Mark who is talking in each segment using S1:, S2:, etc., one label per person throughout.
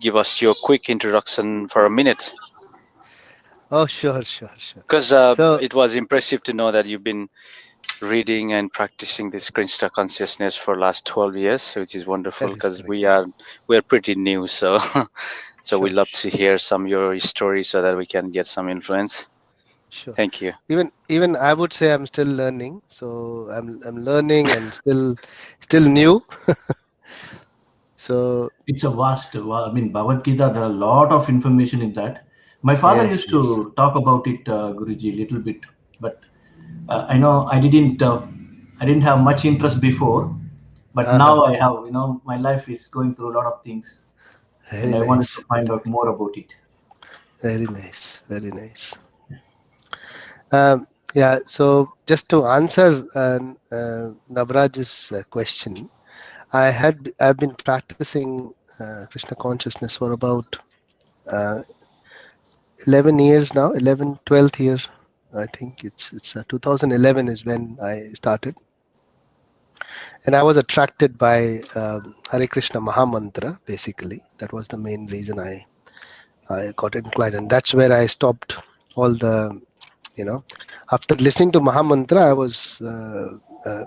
S1: give us your quick introduction for a minute?
S2: Oh, sure.
S1: Because
S2: So
S1: it was impressive to know that you've been reading and practicing this Krishna consciousness for last 12 years, which is wonderful
S2: that is
S1: because
S2: correct.
S1: we're pretty new. So so we
S2: Sure,
S1: love to hear some of your stories so that we can get some influence.
S2: sure.
S1: Thank you.
S2: Even I would say I'm still learning. So I'm learning and still new. So
S3: It's a vast, I mean, Bhagavad Gita, there are a lot of information in that. My father
S2: yes,
S3: used
S2: yes.
S3: to talk about it, Guruji, a little bit, but I know I didn't have much interest before, but
S2: Uh-huh.
S3: now I have, my life is going through a lot of things and
S2: Very
S3: I wanted to
S2: nice.
S3: find out more about it.
S2: Very nice. Very nice. Yeah. So just to answer Navraj's question, I've been practicing Krishna consciousness for about uh, 11 years now. 12th year. I think it's 2011 is when I started, and I was attracted by Hare Krishna Mahamantra. Basically, that was the main reason I got inclined, and that's where I stopped all the, after listening to Mahamantra,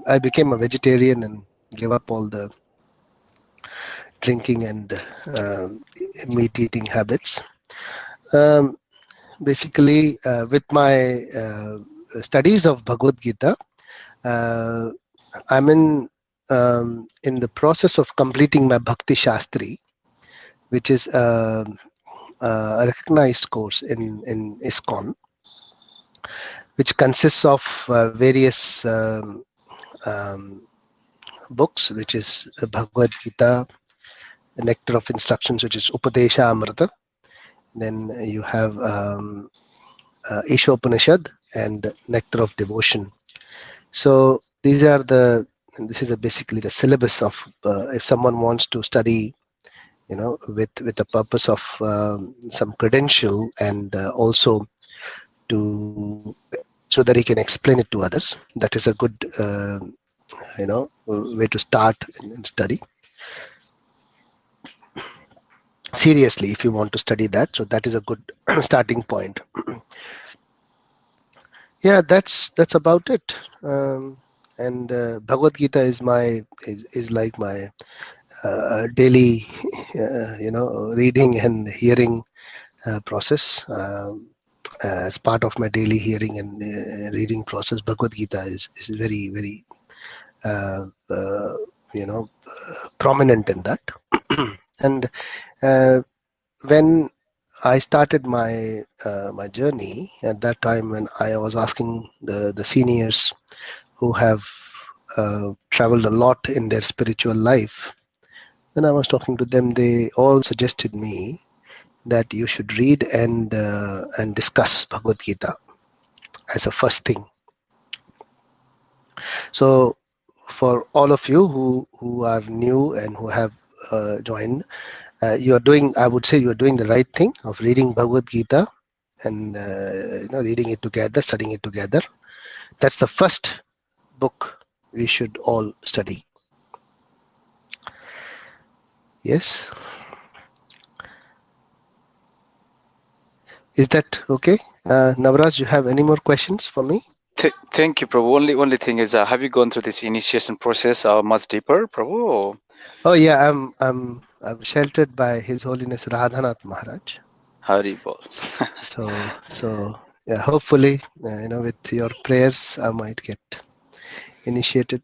S2: I became a vegetarian and gave up all the drinking and meat eating habits. Um, Basically, with my studies of Bhagavad Gita, uh, I'm in the process of completing my Bhakti Shastri, which is a recognized course in ISKCON, which consists of various books, which is Bhagavad Gita, Nectar of Instructions, which is Upadesha Amrita. Then you have Ishopanishad and Nectar of Devotion. So this is basically the syllabus of if someone wants to study, with the purpose of some credential and also so that he can explain it to others. That is a good way to start and study seriously if you want to study that. So that is a good starting point. Yeah, that's about it. And Bhagavad Gita is like my daily reading and hearing process. As part of my daily hearing and reading process, Bhagavad Gita is very, very prominent in that. And when I started my journey at that time, when I was asking the seniors who have traveled a lot in their spiritual life, when I was talking to them, they all suggested me that you should read and discuss Bhagavad Gita as a first thing. So for all of you who are new and who have joined, I would say you are doing the right thing of reading Bhagavad Gita and reading it together, studying it together. That's the first book we should all study. Yes. Is that okay? Navraj, you have any more questions for me?
S1: Thank you, Prabhu. Only thing is, have you gone through this initiation process much deeper, Prabhu? Or?
S2: Oh yeah, I'm sheltered by His Holiness Radhanath Maharaj.
S1: Hari Bol.
S2: So yeah, hopefully, with your prayers, I might get initiated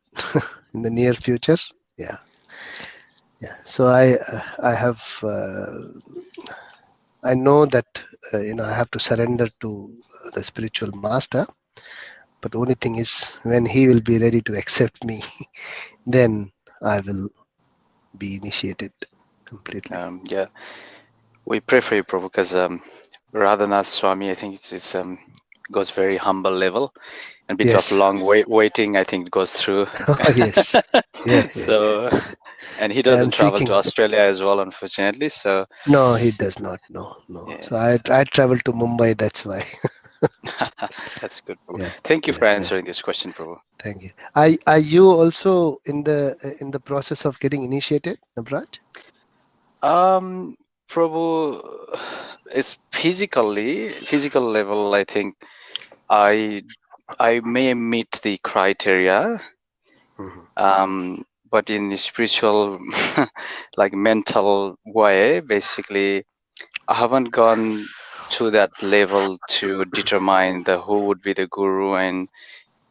S2: in the near future. Yeah. So I have I know that I have to surrender to the spiritual master. But the only thing is, when he will be ready to accept me, then I will be initiated completely.
S1: Yeah, we pray for you, Prabhu, because Radhanath Swami, I think it's goes very humble level, and bit of long waiting, I think, goes through.
S2: Oh, yes. Yeah.
S1: So, and he
S2: I am
S1: doesn't travel to
S2: seeking.
S1: Australia as well, unfortunately. So.
S2: No, he does not. No.
S1: Yeah,
S2: So I traveled to Mumbai. That's why.
S1: That's good, Prabhu.
S2: Yeah.
S1: Thank you for
S2: Yeah.
S1: answering this question, Prabhu.
S2: Thank you. Are you also in the process of getting initiated, Navraj?
S1: Prabhu, it's physical level. I think I may meet the criteria, but in the spiritual, like mental way, basically, I haven't gone to that level to determine who would be the guru, and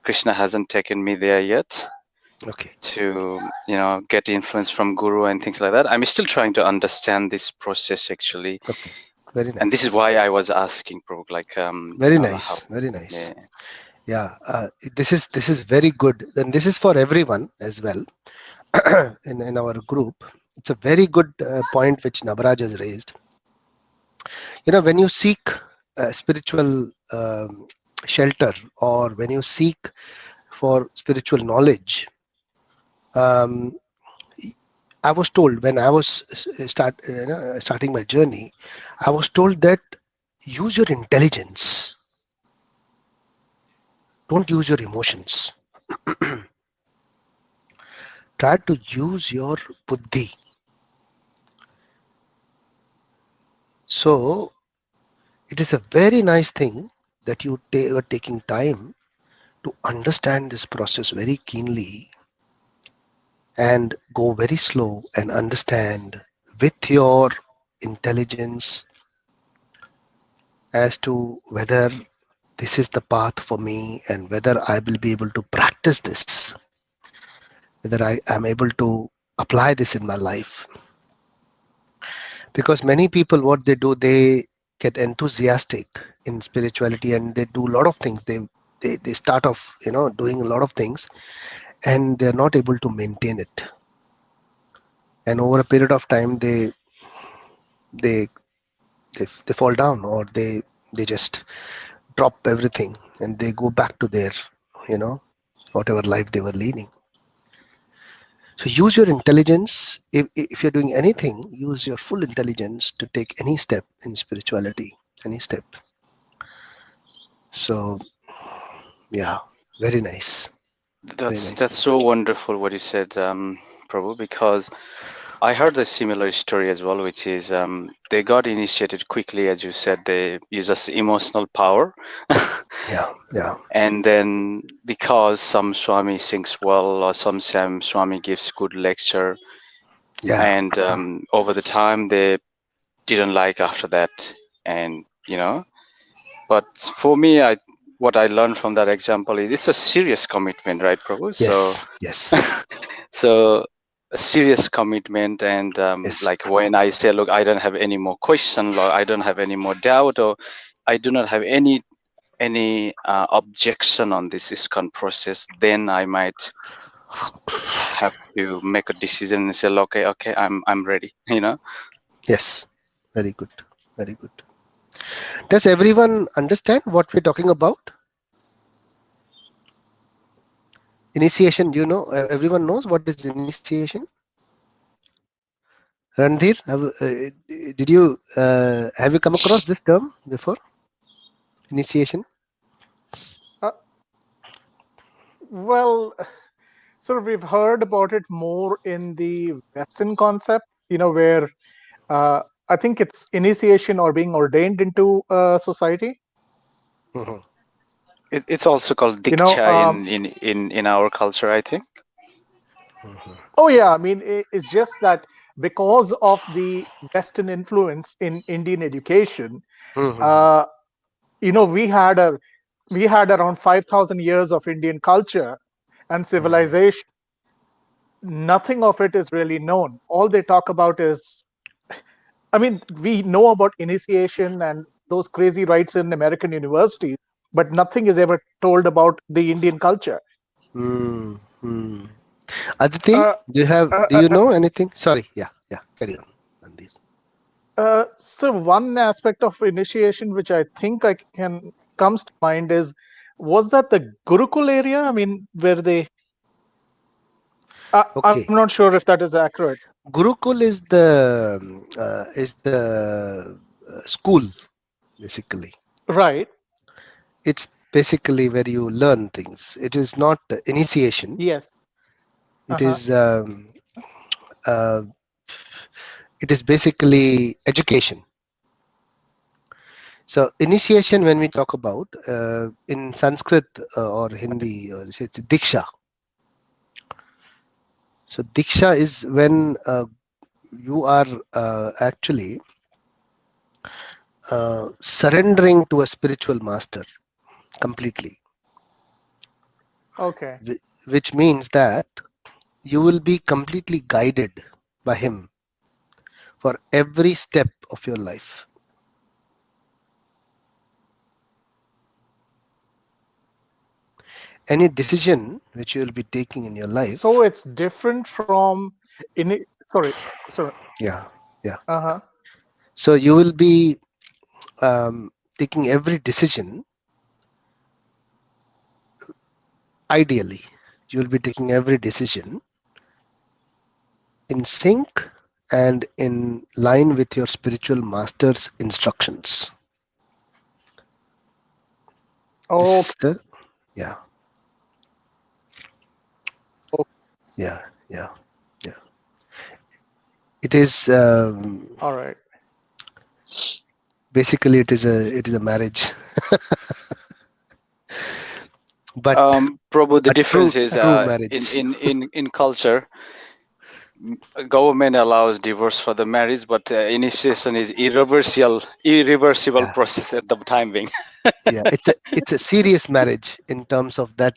S1: Krishna hasn't taken me there yet.
S2: Okay.
S1: To get influence from guru and things like that. I'm still trying to understand this process actually.
S2: Okay. Very nice.
S1: And this is why I was asking, Prabhu, like
S2: very nice. Very nice. Yeah. This is very good, and this is for everyone as well. in our group, it's a very good point which Nabaraj has raised. When you seek spiritual shelter, or when you seek for spiritual knowledge, I was told when I was starting my journey, I was told that use your intelligence, don't use your emotions. Try to use your buddhi. So it is a very nice thing that you are taking time to understand this process very keenly and go very slow and understand with your intelligence as to whether this is the path for me and whether I will be able to practice this, whether I am able to apply this in my life. Because many people, what they do, they get enthusiastic in spirituality and they do a lot of things. They start off, doing a lot of things, and they're not able to maintain it. And over a period of time, they fall down, or they just drop everything and they go back to their, whatever life they were leading. So use your intelligence. If you're doing anything, use your full intelligence to take any step in spirituality, any step. So, yeah, very nice.
S1: That's so wonderful what you said, Prabhu, because I heard a similar story as well, which is they got initiated quickly, as you said. They use us emotional power.
S2: Yeah.
S1: And then because some Swami sings well, or some Swami gives good lecture, and over the time they didn't like after that, and but for me, what I learned from that example is it's a serious commitment, right, Prabhu?
S2: Yes.
S1: So a serious commitment, and like when I say, look, I don't have any more question, or I don't have any more doubt, or I do not have any objection on this ISKCON process, then I might have to make a decision and say, okay, I'm ready.
S2: Yes, very good. Does everyone understand what we're talking about? Initiation, everyone knows what is initiation? Randhir, have you come across this term before? Initiation?
S4: Well, so we've heard about it more in the Western concept, where I think it's initiation or being ordained into society.
S2: Mm-hmm.
S1: It's also called Diksha in our culture, I think.
S2: Mm-hmm.
S4: Oh yeah, I mean, it's just that because of the Western influence in Indian education, we had around 5,000 years of Indian culture and civilization. Nothing of it is really known. All they talk about is, I mean, we know about initiation and those crazy rites in American universities, but nothing is ever told about the Indian culture.
S2: Aditi, do you know anything? Sorry, yeah, carry on.
S4: So one aspect of initiation which I think comes to mind was that the Gurukul area? I mean, where they
S2: okay.
S4: I'm not sure if that is accurate.
S2: Gurukul is the school, basically.
S4: Right.
S2: It's basically where you learn things. It is not initiation.
S4: Yes.
S2: It is it is basically education. So initiation, when we talk about in Sanskrit or Hindi, or it's Diksha. So Diksha is when you are actually surrendering to a spiritual master completely.
S4: Okay.
S2: Which means that you will be completely guided by him for every step of your life. Any decision which you will be taking in your life.
S4: So it's different from sorry.
S2: Yeah.
S4: Uh-huh.
S2: So you will be taking every decision. Ideally, you will be taking every decision in sync and in line with your spiritual master's instructions.
S4: Oh.
S2: This is the, yeah.
S4: Okay.
S2: Yeah. It is
S4: All right.
S2: basically it is a marriage. But
S1: Prabhu, the
S2: a
S1: difference
S2: true
S1: is
S2: marriage.
S1: in culture, government allows divorce for the marriage, but initiation is irreversible
S2: Yeah.
S1: process at the time being.
S2: Yeah, it's a serious marriage in terms of that.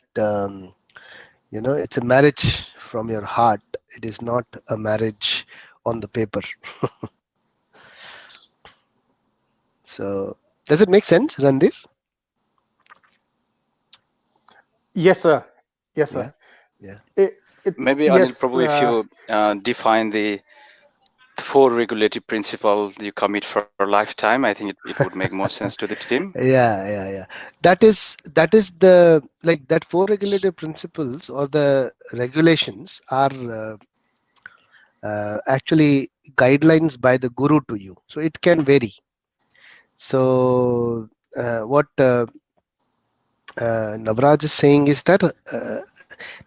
S2: It's a marriage from your heart. It is not a marriage on the paper. So does it make sense, Randir?
S4: Yes, sir. Yes, sir.
S2: Yeah.
S1: Maybe Anil Prabhu, if you define the 4 regulative principles you commit for a lifetime, I think it would make more sense to the team.
S2: Yeah. That is the, like, that 4 regulative principles or the regulations are actually guidelines by the guru to you. So it can vary. So what Navraj is saying is that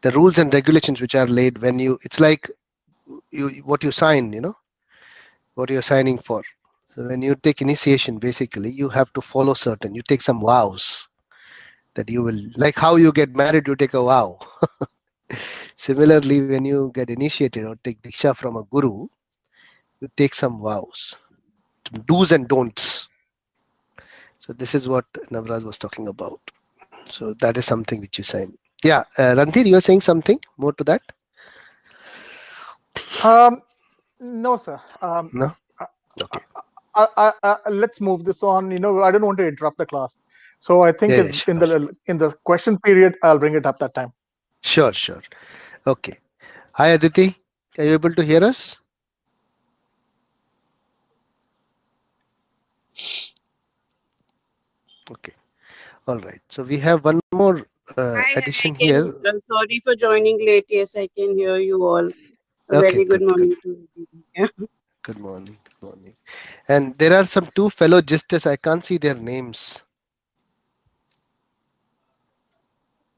S2: the rules and regulations which are laid when it's like what you sign, what you're signing for. So when you take initiation, basically you have to follow you take some vows that you will, like how you get married, you take a vow. Similarly, when you get initiated or take diksha from a guru, you take some vows, do's and don'ts. So this is what Navraj was talking about. So that is something which you sign. Yeah, Ranthir, you are saying something more to that?
S4: No, sir.
S2: No. Okay.
S4: Let's move this on. I don't want to interrupt the class, so I think
S2: Yeah,
S4: is
S2: sure.
S4: in the question period. I'll bring it up that time.
S2: Sure. Okay. Hi, Aditi. Are you able to hear us? Okay. All right. So we have one more addition here.
S5: I'm sorry for joining late. Yes, I can hear you all. A
S2: Okay,
S5: very good morning to you. Yeah.
S2: Good morning. And there are some 2 fellow jesters. I can't see their names.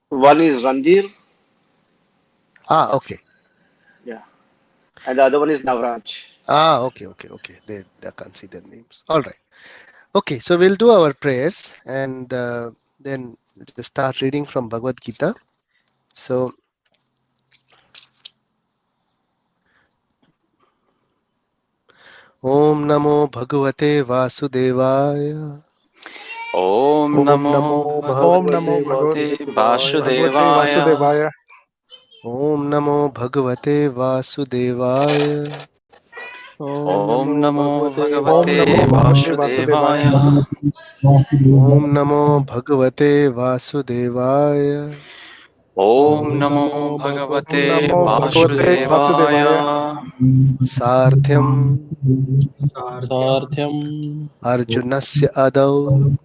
S6: One is Randir.
S2: Okay.
S6: Yeah. And the other one is Navraj.
S2: Okay. They can't see their names. All right. Okay, so we'll do our prayers and then just start reading from Bhagavad Gita. So, Om Namo Bhagavate Vasudevaya.
S1: Om Namo Bhagavate Vasudevaya.
S2: Om Namo Bhagavate Vasudevaya.
S1: Om Namo Bhagavate Vasudevaya.
S2: Om Namo Bhagavate Vasudevaya.
S1: Om Namo Bhagavate Vasudevaya.
S2: Sarthyam Arjunasya Adau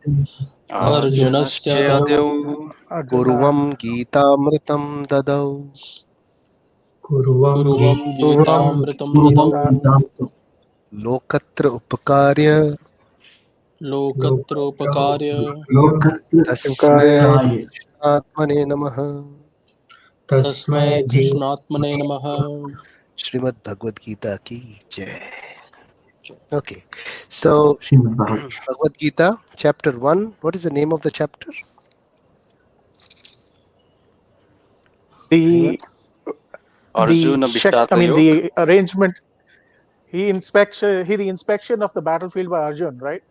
S1: Arjunasya Adau
S2: Kuruvam Gitamritam Dadau
S7: Kuruvam Gitamritam Dadau
S2: Lokatra Upakarya Tasmai Atmane Namaha.
S7: Tasmai Krishnatmane Namaha.
S2: Srimad Bhagavad Gita ki Jai. Okay. So
S3: Srimad Bhagavad.
S2: Bhagavad Gita, chapter 1. What is the name of the chapter? Anyone?
S1: Arjuna Vishata Yoga.
S4: The arrangement. The inspection of the battlefield by Arjun, right?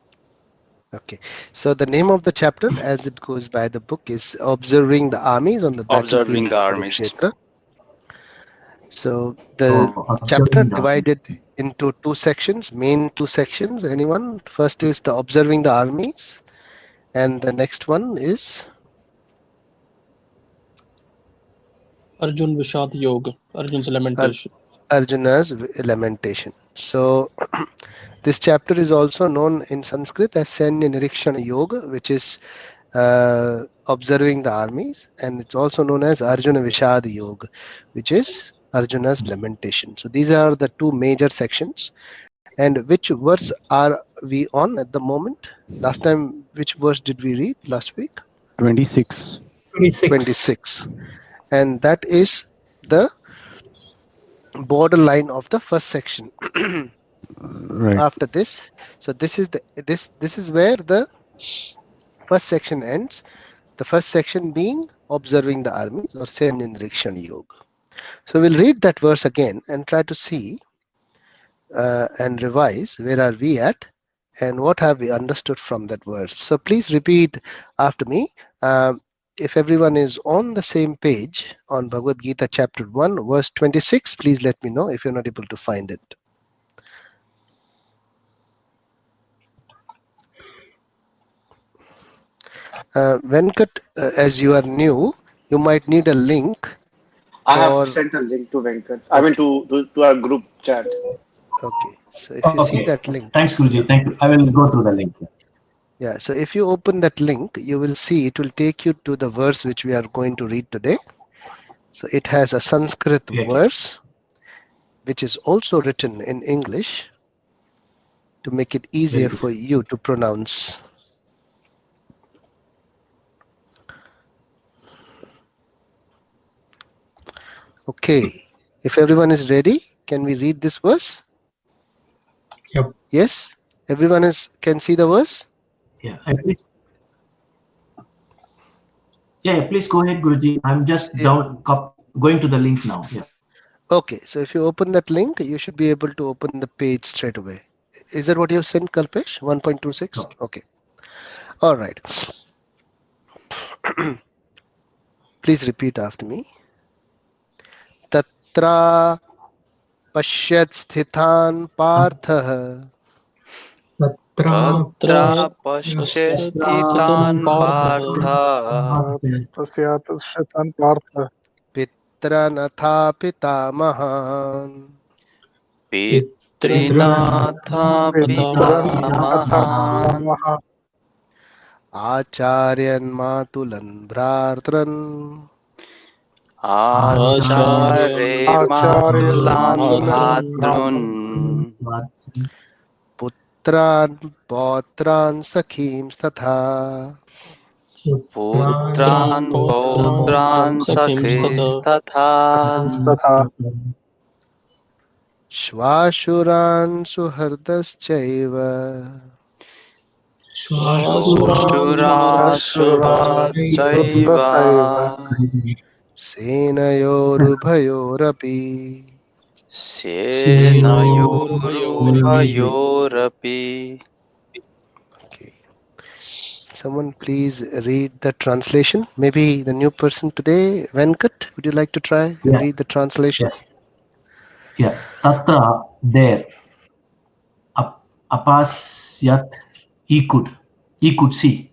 S2: Okay. So the name of the chapter, as it goes by the book, is Observing the Armies on the
S1: Observing
S2: Battlefield
S1: the
S2: of
S1: armies.
S2: Kurukshetra. So the chapter
S3: Observing the
S2: divided
S3: okay.
S2: into two sections, main two sections. Anyone? First is the Observing the Armies, and the next one is
S7: Arjun Vishad Yoga. Arjun's lamentation.
S2: Arjuna's lamentation. So this chapter is also known in Sanskrit as Sanya Nirikshana Yoga, which is observing the armies, and it's also known as Arjuna Vishad Yoga, which is Arjuna's lamentation. So these are the two major sections. And which verse are we on at the moment? Last time, which verse did we read last week?
S8: 26.
S2: 26. And that is the borderline of the first section.
S8: Right.
S2: After this, so this is where the first section ends. The first section being observing the armies or Sanya Nirikshana Yoga. So we'll read that verse again and try to see and revise where are we at and what have we understood from that verse. So please repeat after me. If everyone is on the same page on Bhagavad Gita chapter 1 verse 26, please let me know if you're not able to find it. Venkat, as you are new, you might need a link.
S6: I have sent a link to Venkat. I mean to our group chat.
S2: Okay, so if you see that link.
S3: Thanks, Guruji. Thank you. I will go through the link.
S2: Yeah, so if you open that link, you will see it will take you to the verse which we are going to read today. So it has a Sanskrit verse, which is also written in English to make it easier for you to pronounce. Okay, if everyone is ready, can we read this verse?
S3: Yep.
S2: Yes, everyone can see the verse?
S3: Yeah, please go ahead, Guruji. I'm just going to the link now. Yeah.
S2: Okay, so if you open that link, you should be able to open the page straight away. Is that what you have sent, Kalpesh? 1.26? Okay. All right. Please repeat after me. Tatra pashyat sthitan parthah.
S1: Tatra paschetitan partha
S4: Tasyat Shatan Partha.
S2: Pitranatha pitamahan.
S1: Pitrinatha pitamahan
S2: Acharyan matulan bhratran.
S1: Acharya matulan bhatrun
S2: Putran pautran sakhim statha.
S1: Putran pautran sakhistatha
S2: Shvashuran suhardaschaiva.
S1: Shurasurachaiva
S2: Senayorubhayorapi.
S1: Senayorubhayorapi.
S2: Okay. Someone please read the translation. Maybe the new person today, Venkat, would you like to try and read the translation?
S3: Yeah. Tatra, there. Apasyat, he could see.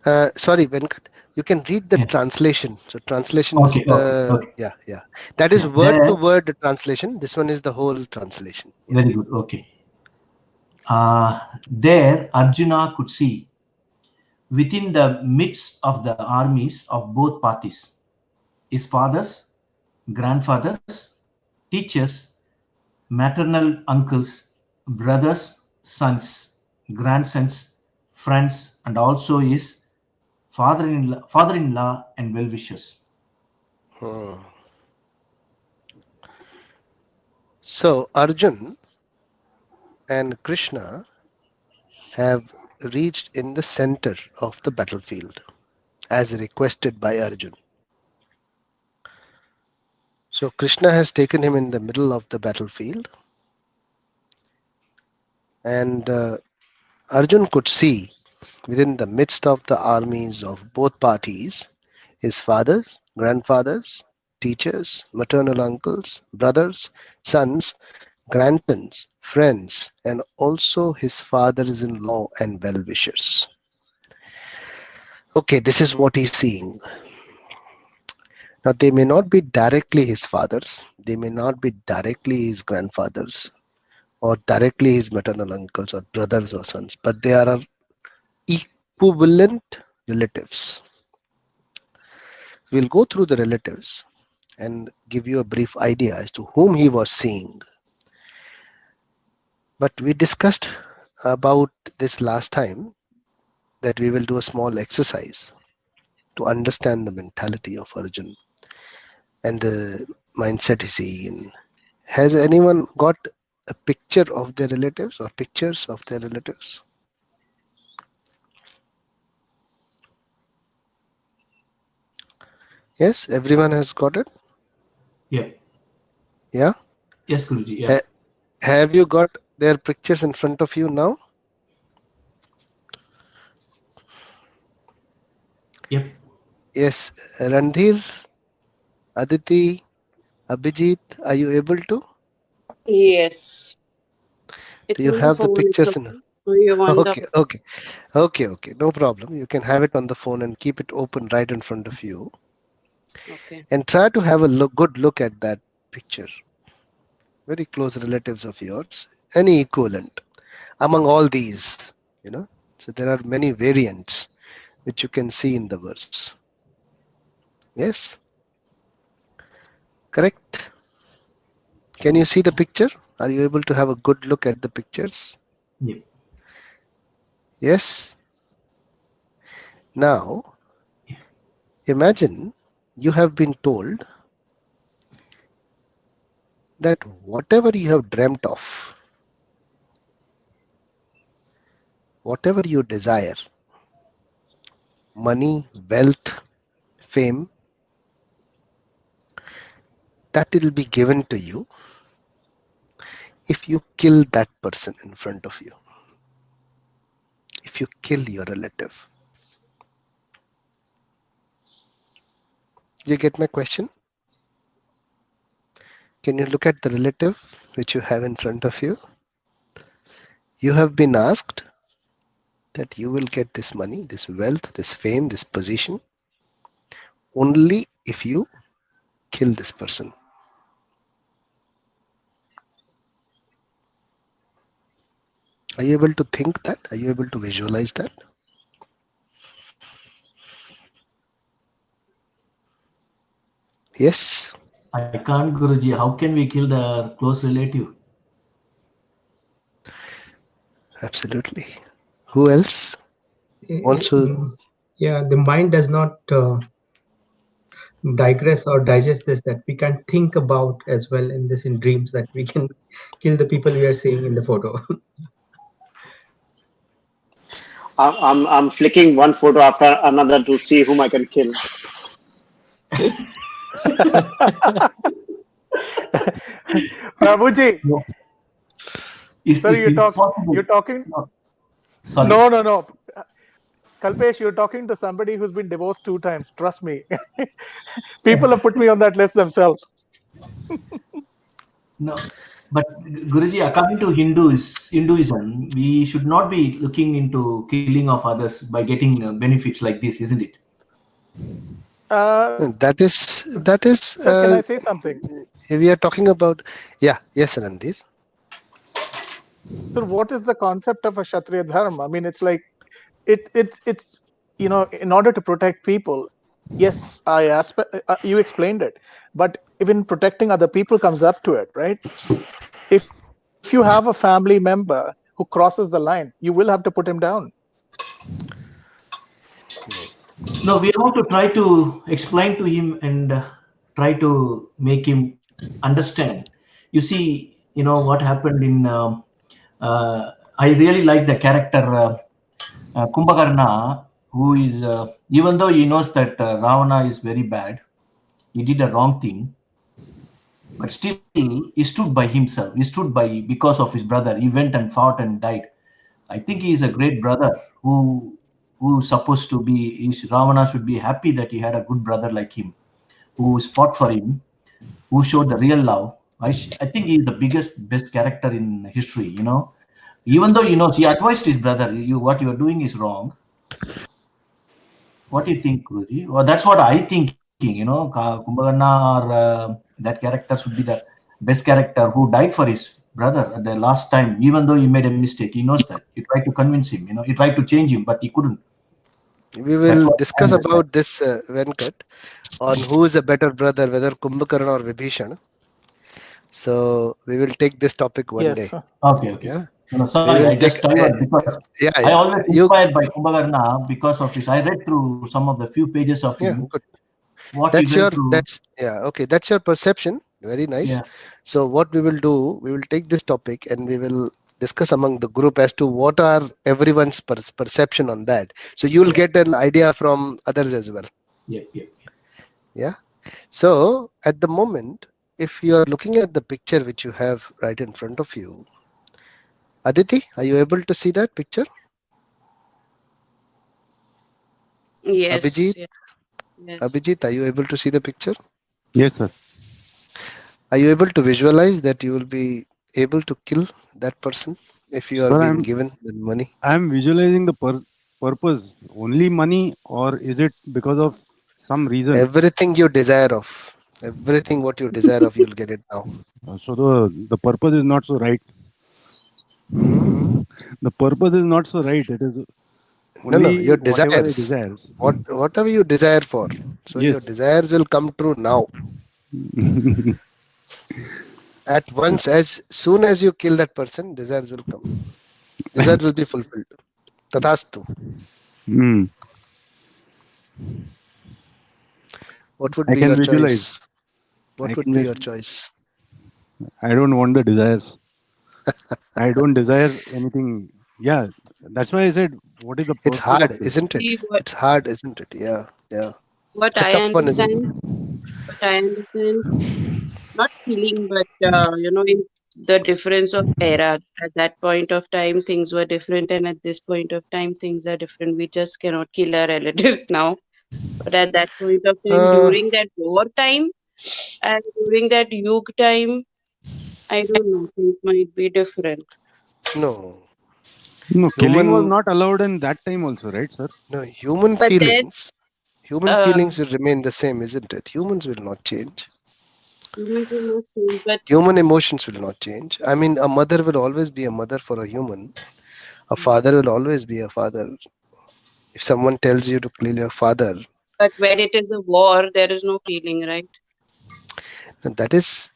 S2: Sorry, Venkat. You can read the translation. So translation is yeah. That is word to word translation. This one is the whole translation.
S3: Yeah. Very good. Okay. There Arjuna could see within the midst of the armies of both parties, his fathers, grandfathers, teachers, maternal uncles, brothers, sons, grandsons, friends, and also his father-in-law and well-wishers.
S2: So Arjun and Krishna have reached in the center of the battlefield as requested by Arjun. So Krishna has taken him in the middle of the battlefield, and Arjun could see within the midst of the armies of both parties his fathers, grandfathers, teachers, maternal uncles, brothers, sons, grandsons, friends, and also his fathers-in-law and well-wishers. Okay, this is what he's seeing. Now, they may not be directly his fathers, they may not be directly his grandfathers, or directly his maternal uncles, or brothers or sons, but they are equivalent relatives. We'll go through the relatives and give you a brief idea as to whom he was seeing. But we discussed about this last time, that we will do a small exercise to understand the mentality of Arjun and the mindset he's in. Has anyone got a picture of their relatives or pictures of their relatives? Yes, everyone has got it?
S3: Yeah.
S2: Yeah?
S3: Yes, Guruji. Yeah.
S2: Have you got their pictures in front of you now?
S3: Yep.
S2: Yes, Randhir, Aditi, Abhijit, are you able to?
S5: Yes. It's
S2: Do you
S5: on the
S2: have the
S5: phone. It's
S2: pictures
S5: okay.
S2: in?
S5: Oh, you want
S2: Okay, no problem. You can have it on the phone and keep it open right in front of you,
S5: Okay.
S2: and try to have a good look at that picture. Very close relatives of yours, any equivalent among all these, so there are many variants which you can see in the verse. Yes, correct. Can you see the picture? Are you able to have a good look at the pictures?
S3: Yep.
S2: Yes. Now imagine you have been told that whatever you have dreamt of, whatever you desire, money, wealth, fame, that will be given to you if you kill that person in front of you, if you kill your relative. You get my question? Can you look at the relative which you have in front of you? You have been asked that you will get this money, this wealth, this fame, this position only if you kill this person. Are you able to think that? Are you able to visualize that? Yes?
S3: I can't, Guruji. How can we kill the close relative?
S2: Absolutely. Who else? Also,
S9: yeah, the mind does not digress or digest this, that we can think about as well in this, in dreams, that we can kill the people we are seeing in the photo.
S6: I'm flicking one photo after another to see whom I can kill.
S4: Prabhuji,
S3: No.
S4: sir, you're talking.
S3: No. Sorry.
S4: No. Kalpesh, you're talking to somebody who's been divorced 2 times. Trust me. People have put me on that list themselves.
S3: No. But Guruji, according to Hinduism, we should not be looking into killing of others by getting benefits like this, isn't it?
S2: that is.
S4: Sir, can I say something?
S2: We are talking about. Yeah. Yes, Randir.
S4: So, what is the concept of a Kshatriya Dharma? I mean, it's like it's in order to protect people. Yes, you explained it, but even protecting other people comes up to it, right? If you have a family member who crosses the line, you will have to put him down.
S3: No, we have to try to explain to him and try to make him understand. You see, what happened in I really like the character Kumbhakarna, who is, even though he knows that Ravana is very bad, he did a wrong thing, but still he stood by himself. He stood by because of his brother. He went and fought and died. I think he is a great brother who's supposed to be. Ravana should be happy that he had a good brother like him, who fought for him, who showed the real love. I think he is the best character in history. You know, even though he knows, he advised his brother, what you are doing is wrong. What do you think, Guruji? Well, that's what I think. You know, Kumbhakarna or that character should be the best character who died for his brother at the last time. Even though he made a mistake, he knows that. He tried to convince him. You know, he tried to change him, but he couldn't.
S2: We will discuss about this, Venkat, on who is a better brother, whether Kumbhakarna or Vibhishana. So we will take this topic one day.
S3: Okay.
S2: Yeah.
S3: No, sorry, I just because I always inspired by Kumbhakarna because of his. I read through some of the few pages of him.
S2: Good.
S3: What
S2: that's your perception. Very nice.
S3: Yeah.
S2: So what we will do, we will take this topic and we will discuss among the group as to what are everyone's perception on that. So you will get an idea from others as well. Yeah. So at the moment, if you are looking at the picture which you have right in front of you, Aditi, are you able to see that picture?
S5: Yes.
S2: Abhijit?
S5: Yes.
S2: Abhijit, are you able to see the picture?
S8: Yes, sir.
S2: Are you able to visualize that you will be able to kill that person if you are being given the money?
S8: I am visualizing the purpose. Only money, or is it because of some reason?
S2: Everything you desire of. Everything what you desire of, you'll get it now.
S8: So the purpose is not so right. The purpose is not so right. It is only
S2: your desires. Whatever you desire for. So your desires will come true now. At once, as soon as you kill that person, desires will come. Desires will be fulfilled. Tathastu. What would be your choice? What would be your choice?
S8: I don't want the desires. I don't desire anything. Yeah, that's why I said, what is the purpose?
S2: It's hard, isn't it? It's hard, isn't it? Yeah.
S5: What I understand, not feeling, but in the difference of era. At that point of time, things were different, and at this point of time, things are different. We just cannot kill our relatives now. But at that point of time, during that war time and during that Yug time, I don't know, things might be different.
S2: No,
S8: killing was not allowed in that time also, right, sir?
S2: No, human feelings will remain the same, isn't it? Humans will not change.
S5: Humans will not change, but
S2: human emotions will not change. I mean, a mother will always be a mother for a human. A father will always be a father. If someone tells you to kill your father.
S5: But when it is a war, there is no feeling, right?
S2: That is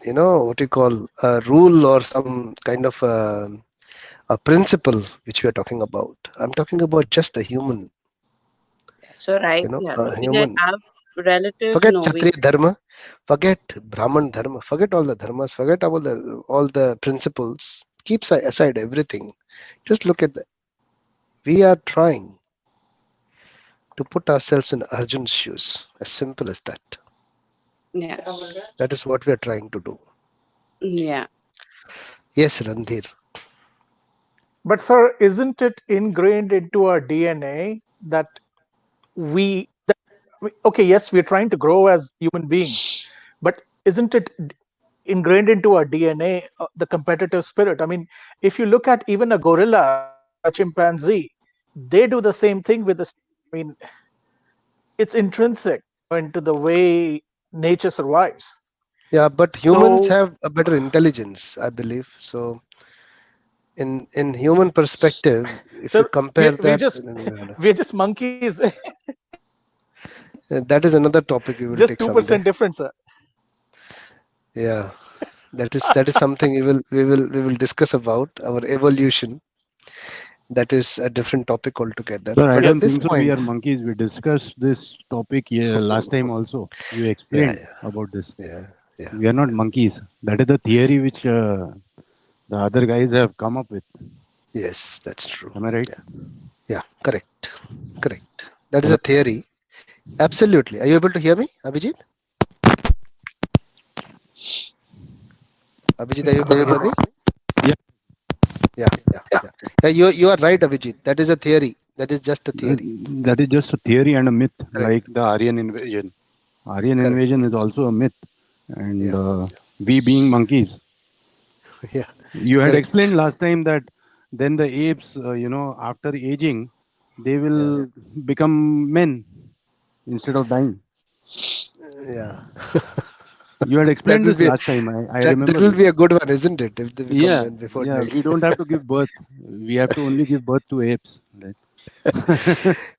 S2: what you call a rule or some kind of a principle which we are talking about. I'm talking about just a human.
S5: So right,
S2: a human.
S5: Relatives,
S2: forget Kshatriya Dharma, forget Brahman Dharma, forget all the dharmas, forget all the principles. Keep aside everything. Just look at that. We are trying to put ourselves in Arjun's shoes. As simple as that.
S5: Yeah.
S2: That is what we are trying to do.
S5: Yeah.
S2: Yes, Randhir.
S4: But sir, isn't it ingrained into our DNA that yes, we're trying to grow as human beings, but isn't it ingrained into our DNA, the competitive spirit? I mean, if you look at even a gorilla, a chimpanzee, they do the same thing with the. I mean, it's intrinsic into the way nature survives.
S2: Yeah, but humans have a better intelligence, I believe. So, in human perspective, if you compare
S4: we're just monkeys.
S2: That is another topic we will
S4: just
S2: take
S4: 2% difference, sir.
S2: Yeah, that is something we will discuss about our evolution. That is a different topic altogether.
S8: Sir, I don't think so. We are monkeys. We discussed this topic last time also. You explained about this.
S2: Yeah.
S8: We are not monkeys. That is the theory which the other guys have come up with.
S2: Yes, that's true.
S8: Am I right?
S2: Yeah, correct. That is a theory. Absolutely. Are you able to hear me, Abhijit? Abhijit, are you able to hear me? Yeah. You are right, Abhijit. That is a theory. That is just a theory.
S8: That is just a theory and a myth,
S2: Correct.
S8: like the Aryan invasion. Aryan
S2: Correct.
S8: invasion is also a myth, and we being monkeys.
S2: Yeah.
S8: You had
S2: Correct.
S8: explained last time that then the apes, after aging, they will become men instead of dying.
S2: Yeah.
S8: You had
S2: That
S8: explained
S2: will
S8: this
S2: be
S8: last time. I
S2: that
S8: remember
S2: will
S8: this.
S2: be a good one, isn't it? If they become men before
S8: Yeah.
S2: dying.
S8: We don't have to give birth. We have to only give birth to apes. Right?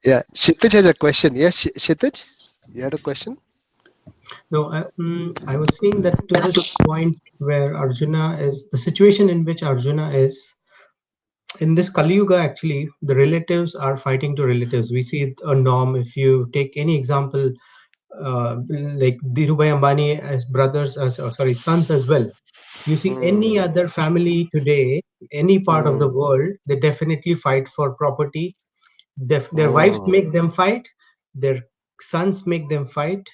S2: Yeah. Kshitij has a question. Yes, Kshitij, you had a question?
S9: No, I was saying that to this point where Arjuna is, the situation in which Arjuna is, in this Kali Yuga, actually, the relatives are fighting to relatives. We see a norm. If you take any example, like Dhirubhai Ambani as brothers, sons as well. You see any other family today, any part of the world, they definitely fight for property. Their wives make them fight, their sons make them fight.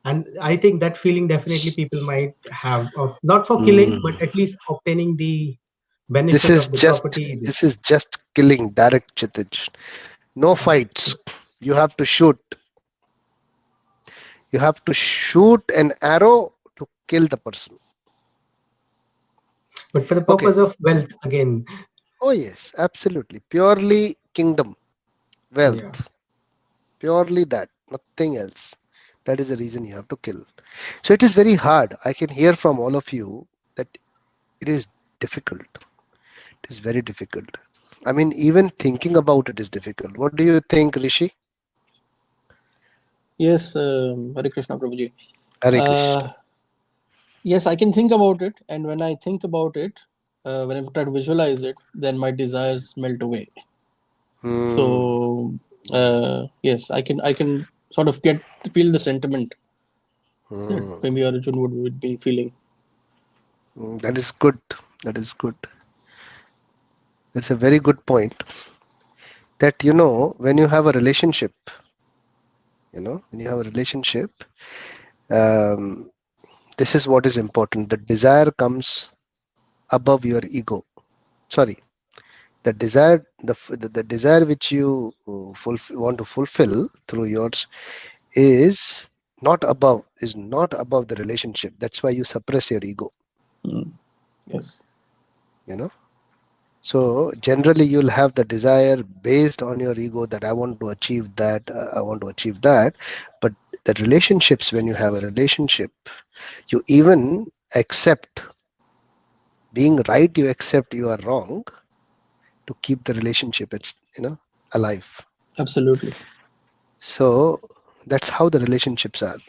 S9: And I think that feeling definitely people might have of not for killing, but at least obtaining the
S2: This
S9: benefit
S2: is
S9: of the property.
S2: just killing, direct, Kshitij. No fights. You have to shoot. You have to shoot an arrow to kill the person.
S9: But for the purpose of wealth, again.
S2: Oh yes, absolutely. Purely kingdom, wealth.
S9: Yeah.
S2: Purely that, nothing else. That is the reason you have to kill. So it is very hard. I can hear from all of you that it is difficult. It is very difficult. I mean, even thinking about it is difficult. What do you think, Rishi?
S7: Yes, Hare Krishna, Prabhuji.
S2: Hare Krishna.
S7: Yes, I can think about it, and when I think about it, when I try to visualize it, then my desires melt away. So yes, I can sort of feel the sentiment that maybe Arjun would be feeling.
S2: That is good. That is good. That's a very good point. That when you have a relationship, this is what is important. The desire comes above your ego. Sorry, the desire, the desire which you want to fulfill through yours is not above the relationship. That's why you suppress your ego.
S7: Yes.
S2: So generally you'll have the desire based on your ego that I want to achieve that, but the relationships, when you have a relationship, you even accept being right, you accept you are wrong to keep the relationship alive.
S7: Absolutely.
S2: So that's how the relationships are.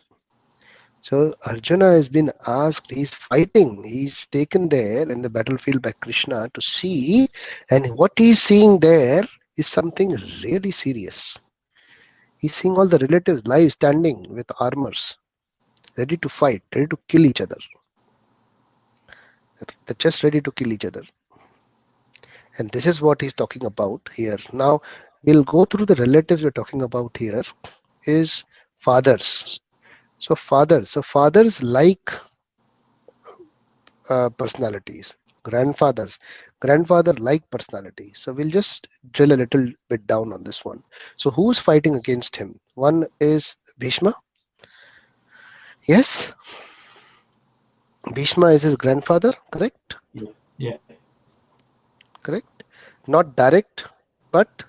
S2: So Arjuna has been asked, he's fighting, he's taken there in the battlefield by Krishna to see, and what he's seeing there is something really serious. He's seeing all the relatives live standing with armors, ready to fight, ready to kill each other. They're just ready to kill each other. And this is what he's talking about here. Now, we'll go through the relatives we're talking about here is fathers. So fathers like personalities. Grandfather like personality. So we'll just drill a little bit down on this one. So who's fighting against him? One is Bhishma. Yes. Bhishma is his grandfather, correct?
S3: Yeah.
S2: Correct. Not direct, but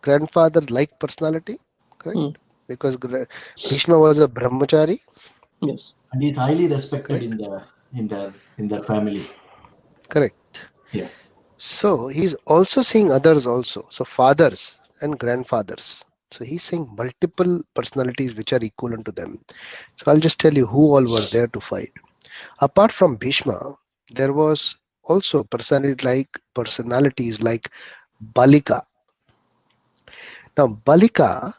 S2: grandfather like personality, correct? Because Bhishma was a brahmachari.
S7: Yes.
S3: And he's highly respected in their family.
S2: Correct.
S3: Yeah.
S2: So he's also seeing others also. So fathers and grandfathers. So he's saying multiple personalities which are equivalent to them. So I'll just tell you who all were there to fight. Apart from Bhishma, there was also personalities like Balika. Now Balika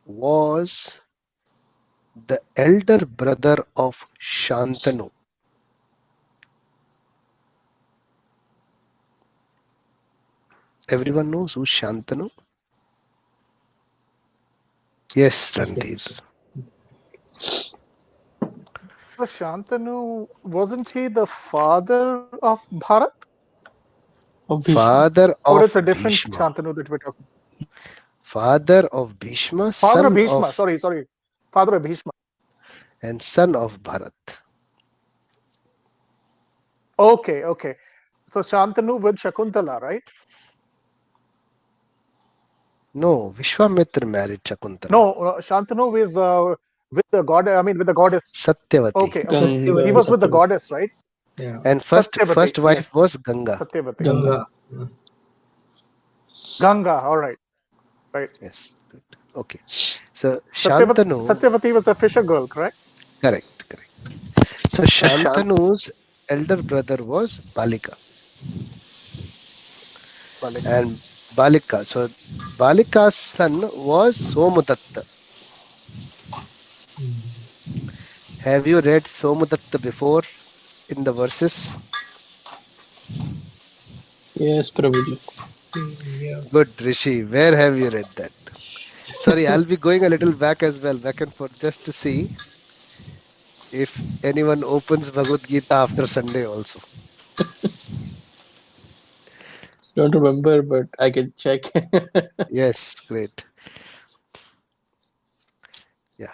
S2: was the elder brother of Shantanu. Everyone knows who's Shantanu? Yes, Randhir.
S4: Shantanu, wasn't he the father of Bharat?
S7: Of Bhishma.
S2: Father
S4: Or
S2: of
S4: it's a different
S2: Bhishma.
S4: Shantanu that we're talking.
S2: Father of Bhishma,
S4: Father
S2: son
S4: of Bhishma.
S2: of
S4: Sorry. Father of Bhishma.
S2: and son of Bharat.
S4: Okay. So Shantanu with Shakuntala, right?
S2: No, Vishwamitra married Shakuntala.
S4: No, Shantanu is with the god. I mean, with the goddess.
S2: Satyavati.
S4: Okay.
S7: Ganga,
S4: He was with the
S7: Satyavati.
S4: goddess, right?
S9: Yeah.
S2: And first
S4: Satyavati,
S2: wife
S4: yes.
S2: was Ganga.
S4: Satyavati.
S7: Ganga.
S4: Ganga. All right. Right.
S2: Yes. Good. Okay. So Shantanu.
S4: Satyavati was a fisher girl, correct?
S2: Correct. So Shantanu's elder brother was Balika. And Balika. So Balika's son was Somudatta. Have you read Somudatta before in the verses?
S7: Yes, Prabhuji.
S9: Yeah.
S2: Good, Rishi. Where have you read that? Sorry, I'll be going a little back as well, back and forth, just to see if anyone opens Bhagavad Gita after Sunday also.
S7: Don't remember, but I can check.
S2: Yes, great. Yeah.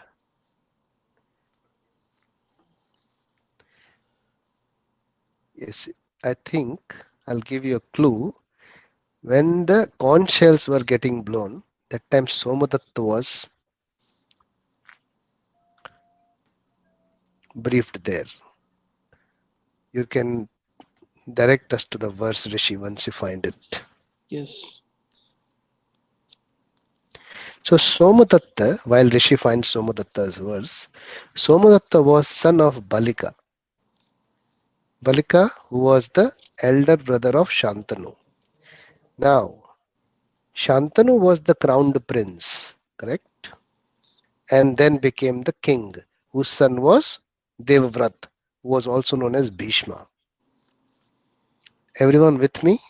S2: Yes, I think I'll give you a clue. When the conch shells were getting blown, that time Somadatta was briefed there. You can direct us to the verse, Rishi, once you find it.
S7: Yes.
S2: So Somadatta, while Rishi finds Somadatta's verse, Somadatta was son of Balika. Balika, who was the elder brother of Shantanu. Now, Shantanu was the crowned prince, correct? And then became the king, whose son was Devavrat, who was also known as Bhishma. Everyone with me?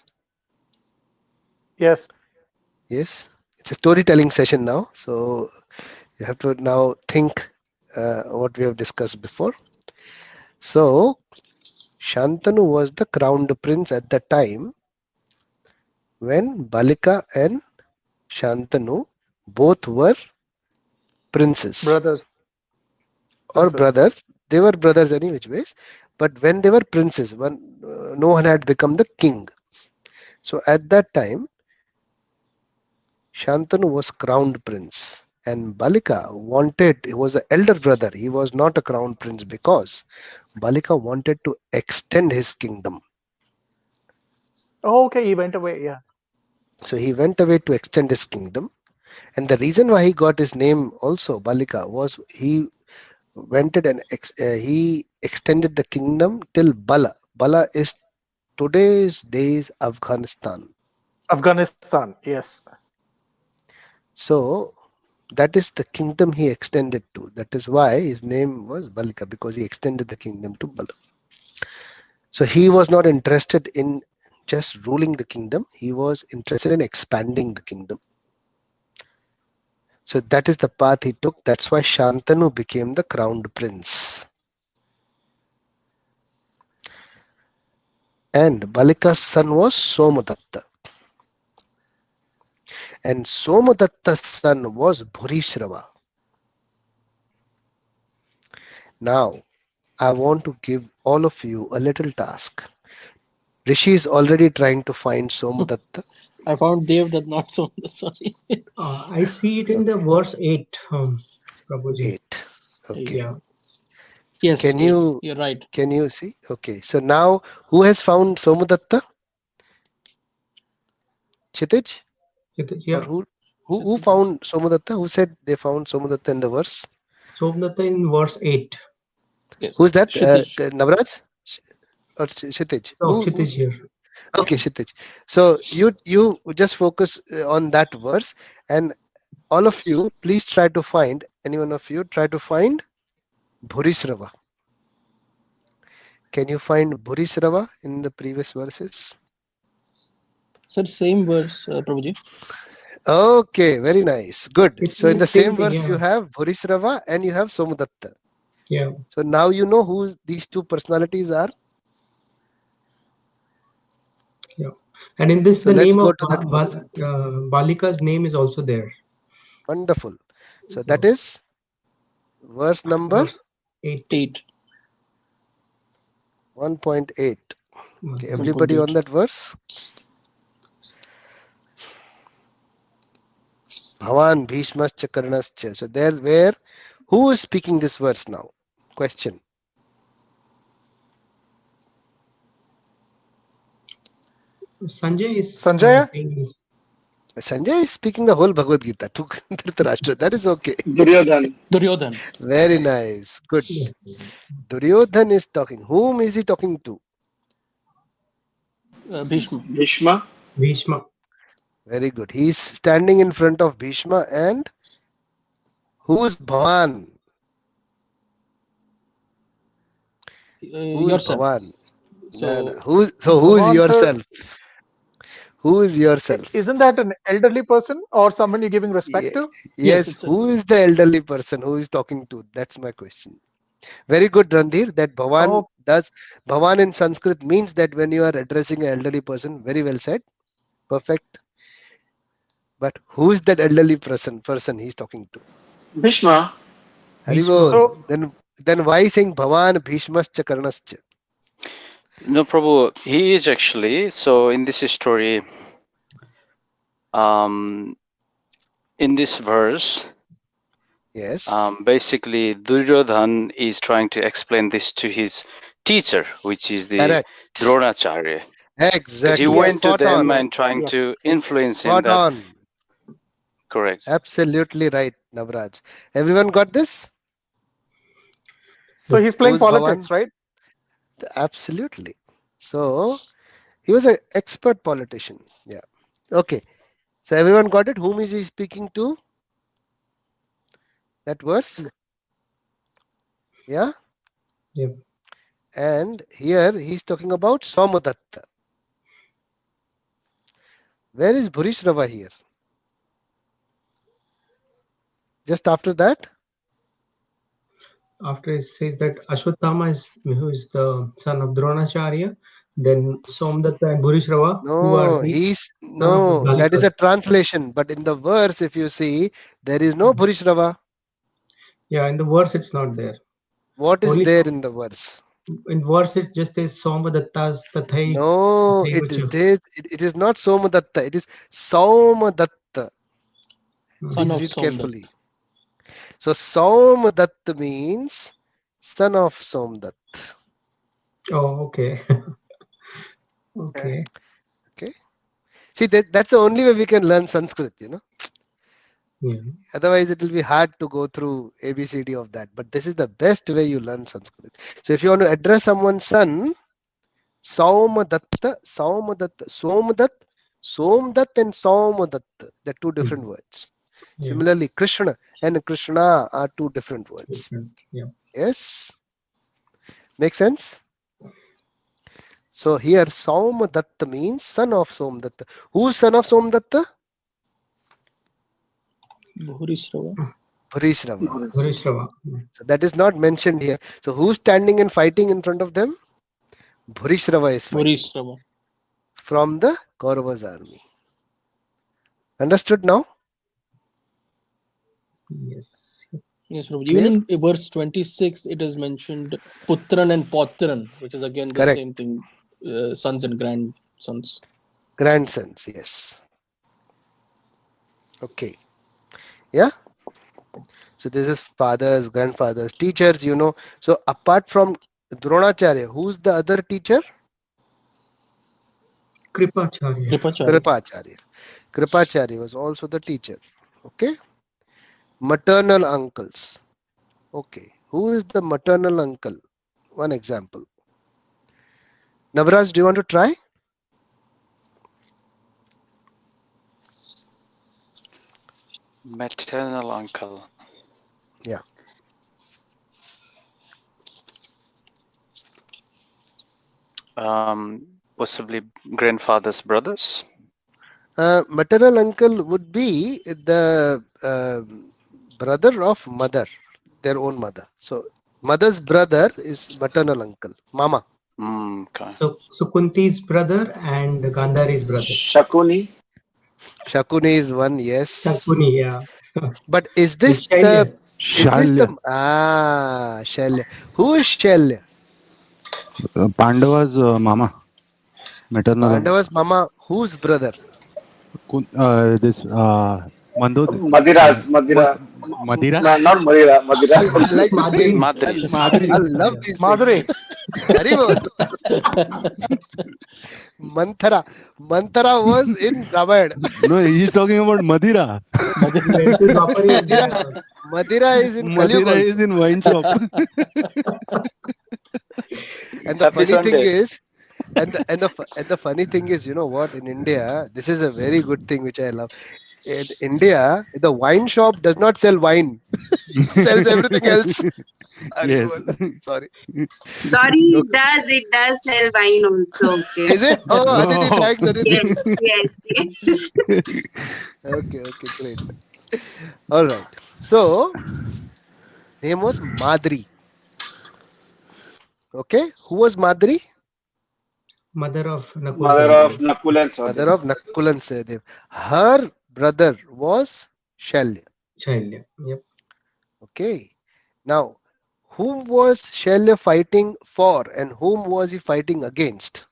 S4: Yes.
S2: Yes. It's a storytelling session now, so you have to now think what we have discussed before. So, Shantanu was the crowned prince at the time when Balika and Shantanu both were princes.
S4: Brothers.
S2: Or
S4: Princess.
S2: brothers. They were brothers any which ways. But when they were princes, no one had become the king. So at that time, Shantanu was crowned prince. And Balika he was the elder brother. He was not a crown prince because Balika wanted to extend his kingdom.
S4: Oh, okay, he went away. Yeah.
S2: So he went away to extend his kingdom. And the reason why he got his name also, Balika, was he he extended the kingdom till Bala. Bala is today's days Afghanistan.
S4: Afghanistan, yes.
S2: So that is the kingdom he extended to. That is why his name was Balika, because he extended the kingdom to Bala. So he was not interested in just ruling the kingdom. He was interested in expanding the kingdom. So that is the path he took. That's why Shantanu became the crowned prince. And Balika's son was Somadatta. And Somadatta's son was Bhurishrava. Now, I want to give all of you a little task. Rishi is already trying to find Somadatta.
S7: I found Dev, not Somadatta, sorry.
S9: I see it in the verse 8, Prabhuji.
S2: 8. Okay.
S9: Yeah.
S7: Yes,
S2: Can you?
S7: you're right.
S2: Can you see? Okay. So now, who has found Somadatta? Kshitij?
S9: Yeah.
S2: Or who found Somadatta? Who said they found Somadatta in the verse?
S9: Somadatta in verse 8.
S7: Yes.
S2: Who's that?
S7: Kshitij.
S2: Navraj? Or Kshitij?
S9: No, Kshitij here.
S2: Okay, Kshitij. So you just focus on that verse, and all of you please try to find Any one of you try to find Bhurishrava. Can you find Bhurishrava in the previous verses?
S7: Sir, same verse, Prabhuji.
S2: Okay, very nice. Good.
S9: It's
S2: So in the same
S9: thing,
S2: verse, you have Bhurishrava and you have Somudatta.
S9: Yeah.
S2: So now you know who these two personalities are.
S9: Yeah. And in this,
S2: So
S9: the
S2: let's
S9: name
S2: go
S9: of
S2: to that verse.
S9: Balika's name is also there.
S2: Wonderful. So that is verse number
S9: Verse 8.
S2: 1.8. Okay,
S9: Mm,
S2: everybody
S7: 1.8.
S2: on that verse? Bhavan Bhishmascha Karnascha. So there where, who is speaking this verse now? Question.
S9: Sanjay is
S4: Sanjaya?
S9: saying this.
S2: Sanjay is speaking the whole Bhagavad Gita to Dhritarashtra. That is okay.
S6: Duryodhan.
S7: Duryodhan.
S2: Very nice. Good.
S9: Yeah.
S2: Duryodhan is talking. Whom is he talking to?
S7: Bhishma.
S6: Bhishma.
S9: Bhishma.
S2: Very good. He is standing in front of Bhishma, and who's Bhavan? Who's
S7: Yourself.
S2: Bhavan?
S7: So,
S2: Who's
S4: Bhavan, sir,
S2: yourself? Who is yourself?
S4: isn't that an elderly person or someone you're giving respect to?
S2: Yes,
S7: it's
S2: who is the elderly person who is talking to? That's my question. Very good, Randhir. That Bhavan Bhavan in Sanskrit means that when you are addressing an elderly person. Very well said. Perfect. But who is that elderly person he's talking to?
S6: Bhishma.
S2: Haribol. Then why saying Bhavan Bhishmascha Karnascha?
S1: No, Prabhu, he is actually, so in this story, in this verse,
S2: yes,
S1: basically Duryodhan is trying to explain this to his teacher, which is the
S2: correct.
S1: Dronacharya.
S2: Exactly.
S1: He went to
S2: Spot
S1: them
S2: on.
S1: and trying to influence him.
S2: Spot
S1: That
S2: on.
S1: correct.
S2: Absolutely right, Navraj. Everyone got this?
S4: So he's playing
S2: Who's
S4: politics,
S2: Bhavan?
S4: right?
S2: Absolutely. So he was an expert politician. Yeah. Okay. So everyone got it? Whom is he speaking to? That verse? Yeah.
S9: Yep.
S2: And here he's talking about Somadatta. Where is Bhurishrava here? Just after that?
S9: After it says that Ashwatthama is who is the son of Dronacharya, then Somdatta and Bhurishrava, who are the son of the
S2: that is a
S9: Balikas.
S2: translation. But in the verse, if you see, there is no Bhurishrava.
S9: Yeah, in the verse it's not there.
S2: What is
S9: Only
S2: there in the verse?
S9: in verse it just says Somadatta's Tathai.
S2: No, it is there. It is not Somadatta. It is Somadatta.
S7: son
S2: Please
S7: of
S2: read
S7: Somdat.
S2: carefully. So Somadatta means son of Somdat.
S9: Oh, okay. Okay.
S2: Okay. See, that's the only way we can learn Sanskrit, you know.
S9: Yeah.
S2: Otherwise, it will be hard to go through ABCD of that. But this is the best way you learn Sanskrit. So if you want to address someone's son, Somadatta, Somdat, and Somadatta. They're two different words.
S9: Yeah.
S2: Similarly, Krishna and Krishna are two different words.
S9: Yeah.
S2: Yes? Make sense? So here Somadatta means son of Somdatta. Who's son of Somdatta?
S7: Bhurishrava.
S2: Bhurishrava.
S9: Bhurishrava.
S2: So that is not mentioned here. So who's standing and fighting in front of them? Bhurishrava is fighting
S7: Bhurishrava.
S2: from the Kauravas army. Understood now?
S9: Yes.
S7: Yes, Prabhuji.
S2: Clear?
S7: Even in verse 26, it is mentioned Putran and Potran, which is again the
S2: Correct.
S7: same thing, sons and grandsons.
S2: Grandsons, yes. Okay. Yeah. So this is fathers, grandfathers, teachers, you know. So apart from Dronacharya, who's the other teacher?
S9: Kripacharya.
S2: Kripacharya. Kripacharya was also the teacher. Okay. Maternal uncles. Okay. Who is the maternal uncle? One example. Navraj, do you want to try?
S1: Maternal uncle.
S2: Yeah.
S1: Possibly grandfather's brothers.
S2: Maternal uncle would be the brother of mother, their own mother. So mother's brother is maternal uncle, mama.
S1: Okay.
S9: So Kunti's brother and Gandhari's brother.
S6: Shakuni.
S2: Shakuni is one, yes.
S9: Shakuni, yeah.
S2: But is this
S9: And
S2: the
S8: Shalya.
S2: Shalya? Who is Shalya?
S8: Pandava's mama. Maternal.
S2: Pandava's mama, whose brother?
S8: This Mandod.
S6: Madira.
S8: Madira.
S6: No, not Madira. Madira.
S2: I like the
S9: Madri.
S2: names.
S1: Madri.
S2: I love these
S4: Madhuri.
S2: names. Manthara. Manthara was in Ramayana.
S8: No, he's talking about Madira.
S2: Madira is in Kali Yuga
S8: Madira is
S2: also.
S8: in wine shop.
S2: And the
S6: Happy
S2: funny thing
S6: Sunday.
S2: is, and the funny thing is, you know what? In India, this is a very good thing which I love. In India, the wine shop does not sell wine; sells everything else.
S8: Yes.
S2: Sorry.
S5: Sorry, it does sell wine also. Okay.
S2: Is it? Oh,
S8: No.
S2: Aditi, thanks, Aditi.
S5: Yes.
S2: Okay, great. All right. So, name was Madri. Okay, who was Madri?
S9: Mother of Nakul.
S6: Mother of Nakul and Sahadev.
S2: Mother of Nakul and Sahadev. Her brother was Shalya.
S9: Shalya. Yep.
S2: Okay. Now, whom was Shalya fighting for and whom was he fighting against?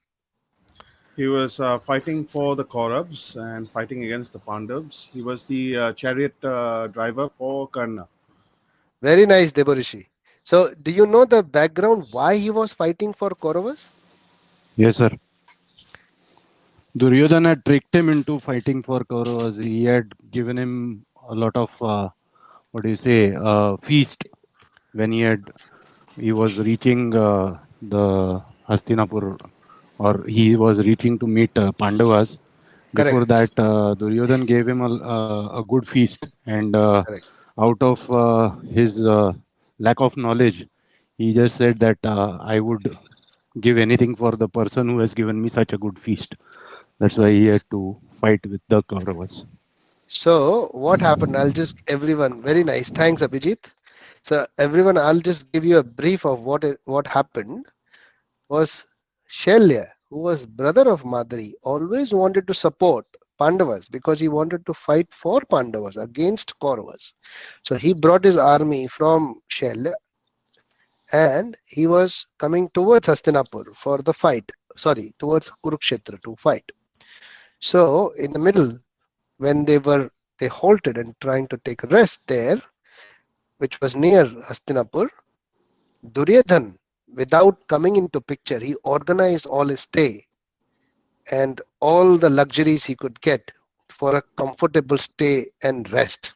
S10: He was fighting for the Kauravas and fighting against the Pandavas. He was the chariot driver for Karna.
S2: Very nice, Debarishi. So, do you know the background why he was fighting for Kauravas?
S8: Yes, sir. Duryodhana had tricked him into fighting for Kauravas. He had given him a lot of feast when he was reaching the Hastinapur, or he was reaching to meet Pandavas. Before that, Duryodhana gave him a good feast, and out of his lack of knowledge, he just said that I would give anything for the person who has given me such a good feast. That's why he had to fight with the Kauravas.
S2: So, what happened? Everyone, very nice. Thanks, Abhijit. So, everyone, I'll just give you a brief of what happened. Was Shalya, who was brother of Madri, always wanted to support Pandavas because he wanted to fight for Pandavas against Kauravas. So he brought his army from Shalya and he was coming towards Hastinapur for the fight. Sorry, towards Kurukshetra to fight. So in the middle, when they halted and trying to take a rest there, which was near Hastinapur, Duryodhana, without coming into picture, he organized all his stay and all the luxuries he could get for a comfortable stay and rest.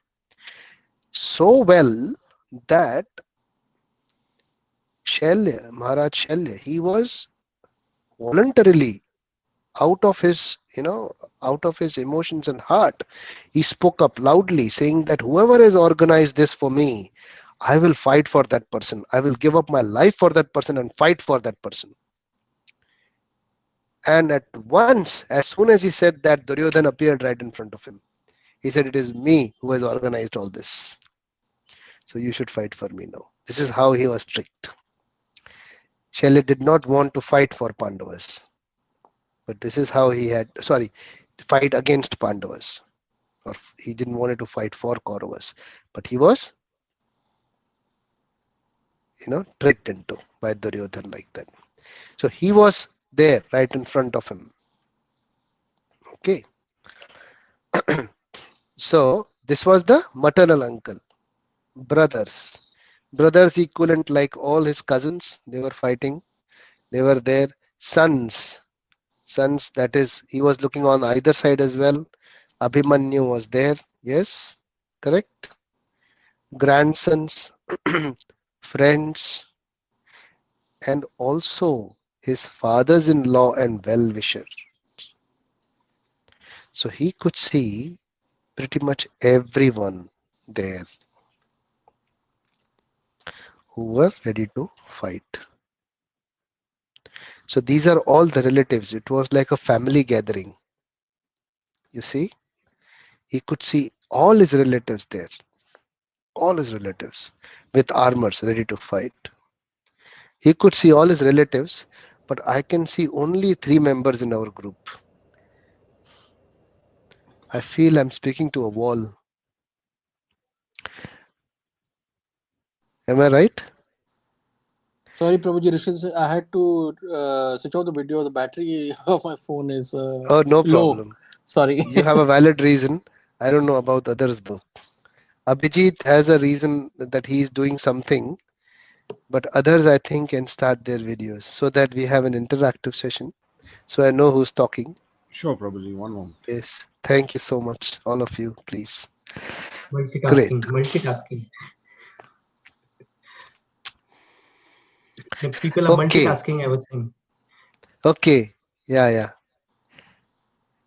S2: So well that Shalya, Maharaj Shalya, he was voluntarily out of his emotions and heart, he spoke up loudly saying that whoever has organized this for me, I will fight for that person. I will give up my life for that person and fight for that person. And at once, as soon as he said that, Duryodhana appeared right in front of him. He said, it is me who has organized all this. So you should fight for me now. This is how he was tricked. Shalya did not want to fight for Pandavas. But this is how he had, fight against Pandavas. Or he didn't want to fight for Kauravas. But he was, tricked into by Duryodhana like that. So he was there right in front of him. Okay. So this was the maternal uncle. Brothers equivalent like all his cousins, they were fighting. They were there. Sons, that is, he was looking on either side as well. Abhimanyu was there. Yes, correct. Grandsons, friends, and also his fathers-in-law and well-wishers. So he could see pretty much everyone there. who were ready to fight. So these are all the relatives. It was like a family gathering. You see, he could see all his relatives there, all his relatives with armors ready to fight. He could see all his relatives, but I can see only 3 members in our group. I feel I'm speaking to a wall. Am I right?
S7: Sorry, Prabhuji, Rishit, I had to switch off the video. The battery of my phone is
S2: Oh, no
S7: low.
S2: problem.
S7: Sorry.
S2: You have a valid reason. I don't know about others though. Abhijit has a reason that he's doing something, but others I think can start their videos so that we have an interactive session. So I know who's talking.
S10: Sure, Prabhuji. One moment.
S2: Yes. Thank you so much, all of you, please.
S9: Multitasking.
S2: Great.
S9: Multitasking. The people are
S2: Okay.
S9: multitasking, I was saying.
S2: Okay. Yeah.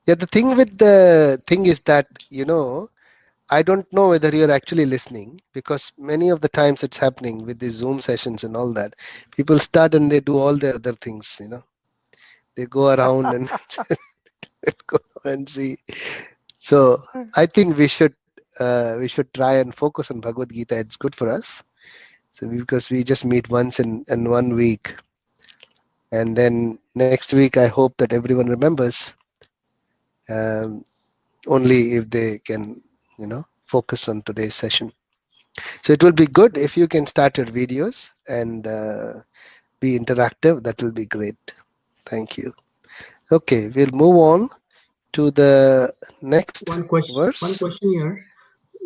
S2: Yeah, the thing is that, you know, I don't know whether you're actually listening, because many of the times it's happening with the Zoom sessions and all that. People start and they do all their other things, you know. They go around and go and see. So I think we should try and focus on Bhagavad Gita. It's good for us. So because we just meet once in 1 week. And then next week, I hope that everyone remembers, only if they can, you know, focus on today's session. So it will be good if you can start your videos and be interactive. That will be great. Thank you. Okay, we'll move on to the next
S9: One question here.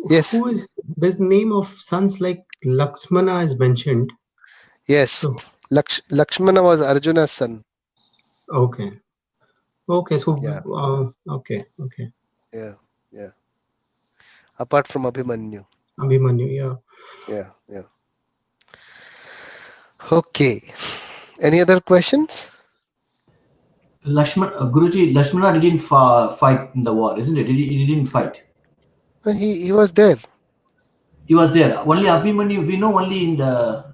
S2: Yes.
S9: Who is, there's name of sons like Lakshmana is mentioned.
S2: Yes.
S9: So,
S2: Lakshmana was Arjuna's son.
S9: okay. So
S2: Yeah.
S9: okay.
S2: Yeah. Apart from Abhimanyu.
S9: Abhimanyu,
S2: Yeah. Okay. Any other questions?
S3: Guruji, Lakshmana didn't fight in the war, isn't it? He didn't fight.
S2: He was there.
S3: He was there. Only Abhimanyu, we know only in the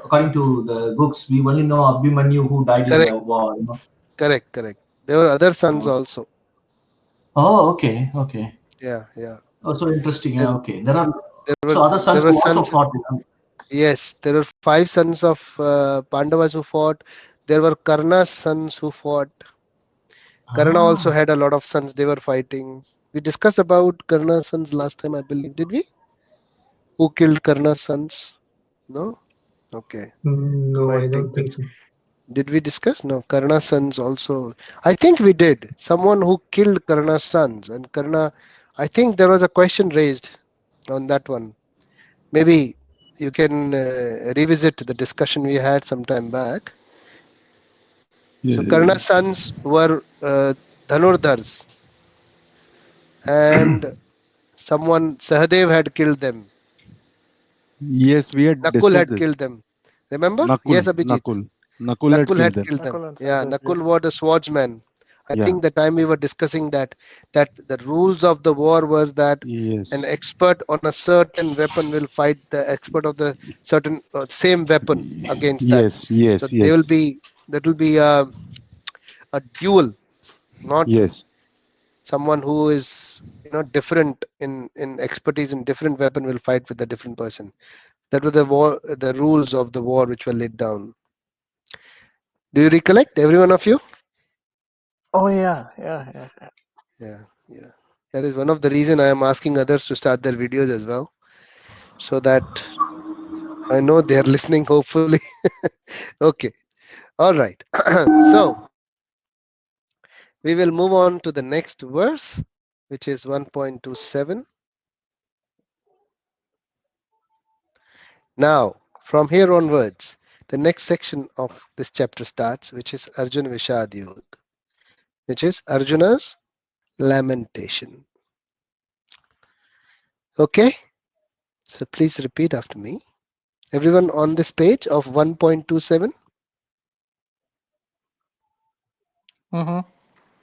S3: according to the books, we only know Abhimanyu who died in the war. You know?
S2: Correct. There were other sons also.
S3: Oh, okay.
S2: Yeah.
S3: Also interesting.
S2: There,
S3: okay. There are
S2: were
S3: other sons who also fought.
S2: Yes, there were 5 sons of Pandavas who fought. There were Karna's sons who fought. Karna also had a lot of sons. They were fighting. We discussed about Karna's sons last time, I believe. Did we? Who killed Karna's sons? No? Okay.
S9: No, I don't think so.
S2: Did we discuss? No, Karna's sons also. I think we did. Someone who killed Karna's sons. And Karna, I think there was a question raised on that one. Maybe you can revisit the discussion we had some time back. So Karna's sons were Dhanurdhars. And someone, Sahadev had killed them.
S8: Yes, we had
S2: Nakul had
S8: discussed
S2: killed them. Remember?
S8: Nakul,
S2: Yes, Abhijit.
S8: Nakul had killed them.
S2: Yeah, Nakul was a swordsman. I think the time we were discussing that the rules of the war was that an expert on a certain weapon will fight the expert of the certain same weapon against that.
S8: Yes.
S2: So that will be a duel, not someone who is, you know, different in expertise in different weapon will fight with a different person. That were the rules of the war which were laid down. Do you recollect, every one of you?
S4: Oh yeah.
S2: That is one of the reason I am asking others to start their videos as well, so that I know they are listening, hopefully. Okay. All right. So we will move on to the next verse, which is 1.27. Now, from here onwards, the next section of this chapter starts, which is Arjuna Vishad Yog, which is Arjuna's lamentation. Okay, so please repeat after me. Everyone on this page of 1.27?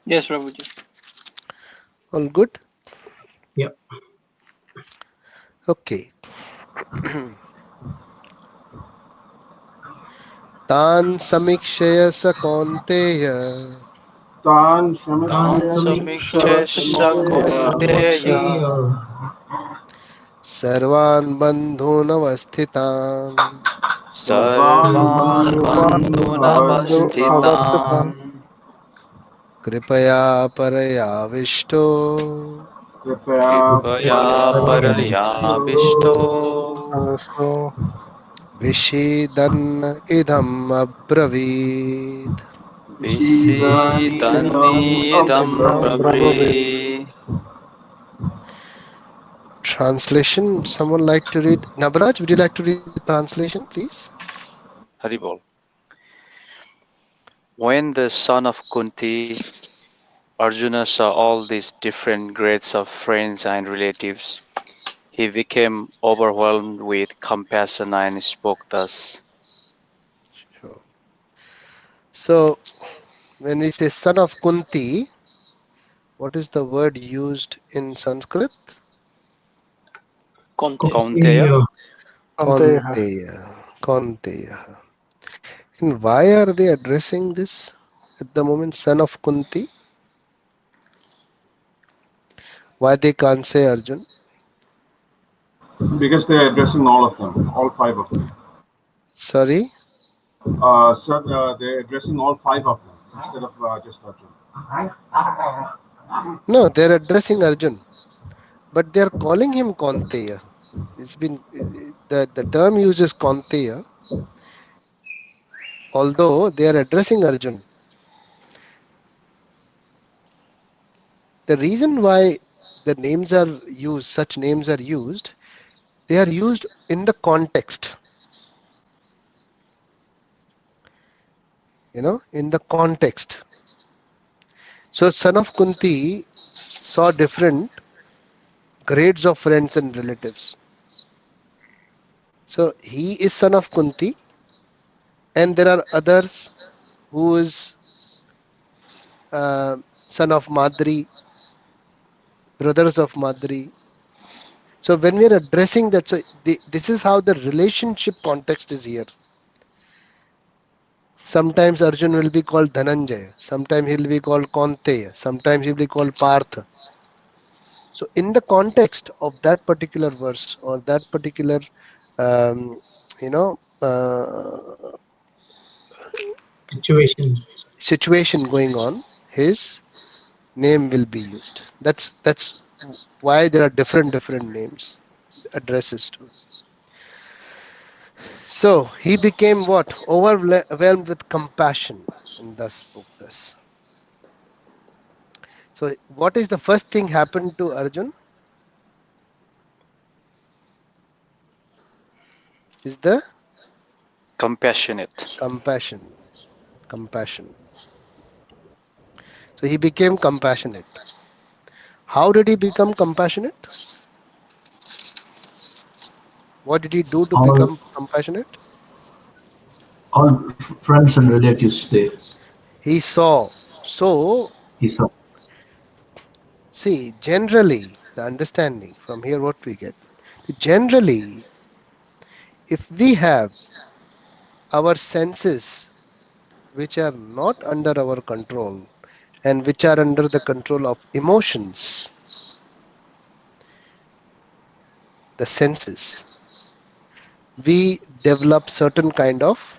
S7: Yes, Prabhuji.
S2: All good?
S9: Yep.
S2: Okay. Tan samikshaya sa kaunteya
S10: Tan
S7: Tan
S10: Shamikshaya
S1: Samikshaya Sakunteya
S2: sarvan bandhun avasthitan
S1: Sarvan
S4: Bandhu
S1: Bandhunavasthitam
S4: Avasthitan
S2: kripaya parayavishto
S1: Kripaya Parayavishto
S4: So
S2: vishidan idham abravit.
S1: Visidannidam
S4: Brahmavid.
S1: Brahvi.
S2: Translation, someone like to read? Nabaraj, would you like to read the translation, please?
S1: Haribol. When the son of Kunti, Arjuna saw all these different grades of friends and relatives, he became overwhelmed with compassion and spoke thus.
S2: Sure. So, when we say son of Kunti, what is the word used in Sanskrit?
S1: Kaunteya.
S4: Anteha.
S2: Kaunteya. And why are they addressing this at the moment, son of Kunti? Why they can't say Arjun?
S10: because they are addressing all of them, all five of them.
S2: Sorry?
S10: Sir, they're addressing all five of them instead of just Arjun.
S2: No, they're addressing Arjun, but they're calling him Kaunteya. It's been the term uses Kaunteya, although they are addressing Arjun. The reason why the names are used, such names are used, they are used in the context. In the context. So, son of Kunti saw different grades of friends and relatives. So, he is son of Kunti, and there are others who is son of Madri, brothers of Madri. So, when we are addressing that, so this is how the relationship context is here. Sometimes Arjun will be called Dhananjaya, sometimes he will be called Kaunteya, sometimes he will be called Partha. So in the context of that particular verse or that particular, um, you know, situation going on, his name will be used. That's why there are different names, addresses to. So he became what? Overwhelmed with compassion, and thus spoke thus. So what is the first thing happened to Arjun? Is the
S1: Compassionate.
S2: compassion. So he became compassionate. How did he become compassionate? What did he do to become compassionate?
S3: All friends and relatives there.
S2: He saw. So,
S3: He saw.
S2: see, generally, the understanding from here, what we get. Generally, if we have our senses which are not under our control and which are under the control of emotions, the senses, we develop certain kind of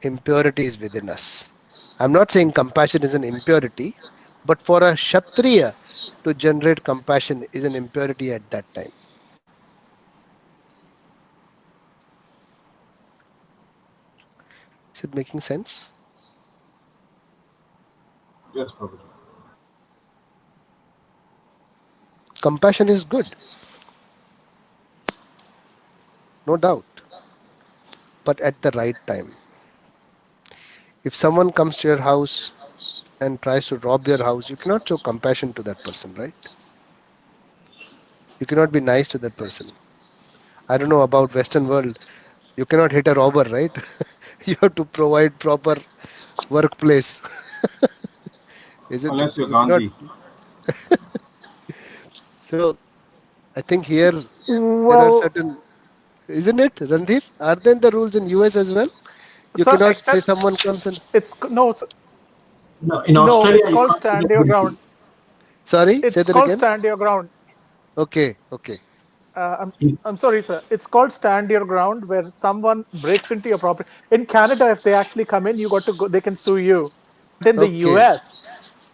S2: impurities within us. I'm not saying compassion is an impurity, but for a Kshatriya to generate compassion is an impurity at that time. Is it making sense?
S10: Yes, Prabhuji.
S2: Compassion is good, no doubt, but at the right time. If someone comes to your house and tries to rob your house, you cannot show compassion to that person, right? You cannot be nice to that person. I don't know about Western world. You cannot hit a robber, right? You have to provide proper workplace. Isn't it?
S10: Unless you're
S2: You cannot.
S10: Gandhi.
S2: So I think here there are
S4: Well,
S2: certain, isn't it, Randhir? Are there the rules in US as well? You
S4: Sir,
S2: cannot say
S4: except
S2: someone comes and.
S4: it's no,
S3: No, in
S4: no,
S3: Australia
S4: it's
S3: you
S4: called
S3: can't eat
S4: stand
S3: a
S4: your
S3: grizzly.
S4: ground.
S2: Sorry, say
S4: It's
S2: that
S4: called
S2: again.
S4: stand your ground.
S2: Okay, okay.
S4: I'm sorry, sir. It's called stand your ground, where someone breaks into your property. In Canada, if they actually come in, you got to go. They can sue you. But in the
S2: Okay.
S4: US,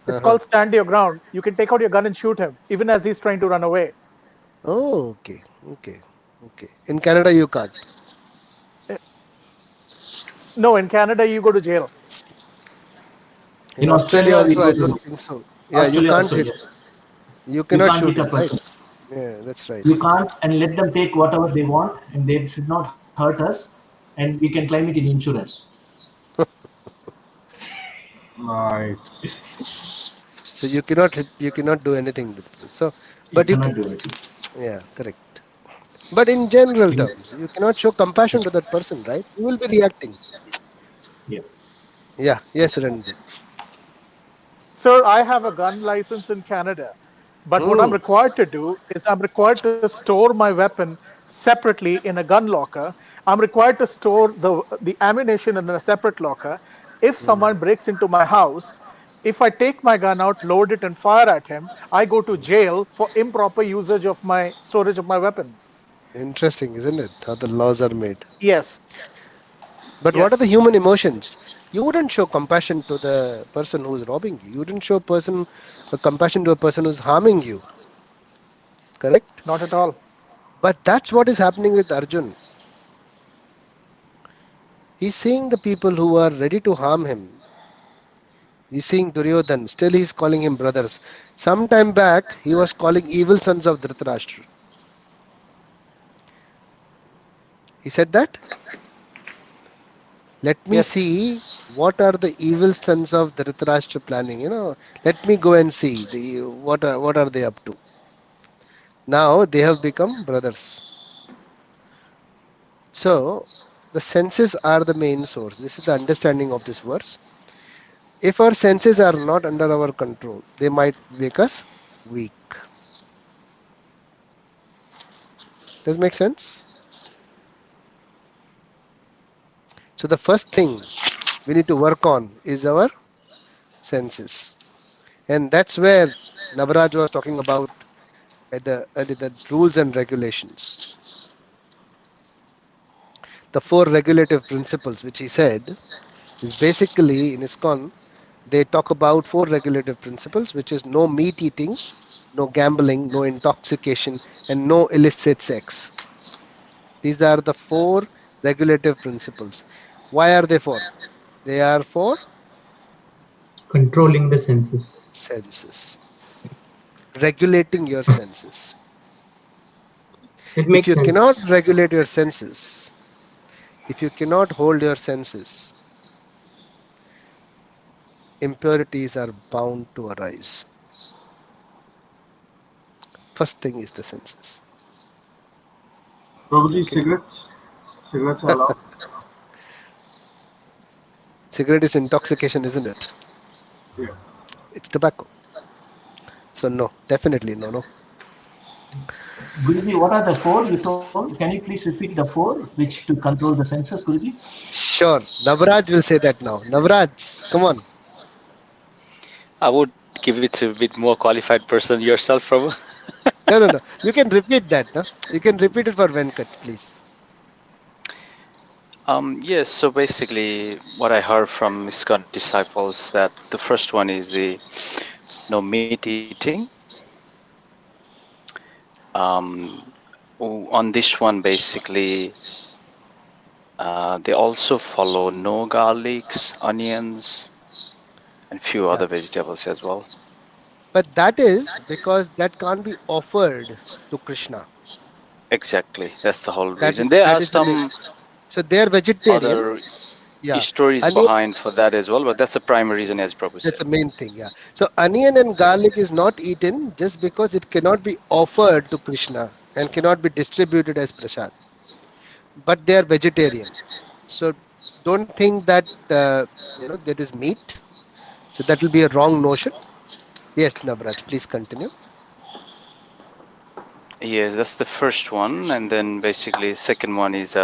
S4: it's called stand your ground. You can take out your gun and shoot him, even as he's trying to run away.
S2: Oh, okay, okay, okay. In Canada, you can't.
S4: No, in Canada, you go to jail.
S2: In
S3: In
S2: Australia,
S3: Australia we
S2: also,
S3: go
S2: I
S3: to
S2: don't think so. Yeah, you
S3: Australia
S2: can't
S3: also,
S2: hit.
S3: yeah.
S2: You
S3: You
S2: cannot
S3: can't
S2: shoot
S3: hit a
S2: him, right?
S3: person.
S2: Yeah, that's right.
S3: You can't, and let them take whatever they want, and they should not hurt us, and we can claim it in insurance.
S10: Right.
S2: So you cannot hit, you cannot do anything with it. So,
S3: You
S2: but you
S3: cannot
S2: can,
S3: do anything.
S2: yeah, correct. But in general terms, you cannot show compassion to that person, right? You will be reacting.
S3: Yeah.
S2: Yeah, yes, Ranbir.
S4: Sir, I have a gun license in Canada. But what I'm required to do is I'm required to store my weapon separately in a gun locker. I'm required to store the ammunition in a separate locker. If someone breaks into my house, if I take my gun out, load it, and fire at him, I go to jail for improper usage of my storage of my weapon.
S2: Interesting, isn't it? How the laws are made.
S4: Yes.
S2: But what are the
S4: Yes.
S2: human emotions? You wouldn't show compassion to the person who's robbing you. You wouldn't show compassion to a person who's harming you. Correct?
S4: Not at all.
S2: But that's what is happening with Arjun. He's seeing the people who are ready to harm him. He's seeing Duryodhan. Still, he's calling him brothers. Some time back, he was calling evil sons of Dhritarashtra. He said that. Let me
S4: Yes.
S2: see what are the evil sons of Dhritarashtra planning. Let me go and see what are they up to. Now they have become brothers. So the senses are the main source. This is the understanding of this verse. If our senses are not under our control, they might make us weak. Does it make sense? So the first thing we need to work on is our senses. And that's where Navaraj was talking about at the rules and regulations. The four regulative principles, which he said, is basically in ISKCON, they talk about four regulative principles, which is no meat eating, no gambling, no intoxication, and no illicit sex. These are the four regulative principles. Why are they for? They are for
S9: Controlling the senses.
S2: senses, regulating your senses.
S9: It
S2: If
S9: makes
S2: you
S9: sense.
S2: cannot regulate your senses, if you cannot hold your senses, impurities are bound to arise. First thing is the senses.
S10: Prabhuji,
S2: Okay.
S10: cigarettes are allowed.
S2: Cigarette is intoxication, isn't it?
S10: Yeah.
S2: It's tobacco. So no, definitely no.
S3: Guruji, what are the four you told? Can you please repeat the four which to control the senses, Guruji?
S2: Sure. Navraj will say that now. Navraj, come on.
S1: I would give it to a bit more qualified person yourself, Prabhu.
S2: No. You can repeat that. No? You can repeat it for Venkat, please.
S1: Yes, so basically what I heard from ISKCON disciples that the first one is the no meat eating. On this one, basically, they also follow no garlics, onions, and few other vegetables as well.
S2: But that is because that can't be offered to Krishna.
S1: Exactly, that's the whole
S2: That
S1: reason. There
S2: that
S1: are
S2: is the main.
S1: some
S2: So they're vegetarian.
S1: other
S2: Yeah.
S1: stories
S2: Onion,
S1: behind for that as well, but that's the primary reason, as Prabhu
S2: that's
S1: said.
S2: the main thing. Yeah. So onion and garlic is not eaten just because it cannot be offered to Krishna and cannot be distributed as prasad. But they are vegetarian. So don't think that that is meat. So that will be a wrong notion. Yes, Navraj, please continue.
S1: Yes, that's the first one, and then basically second one is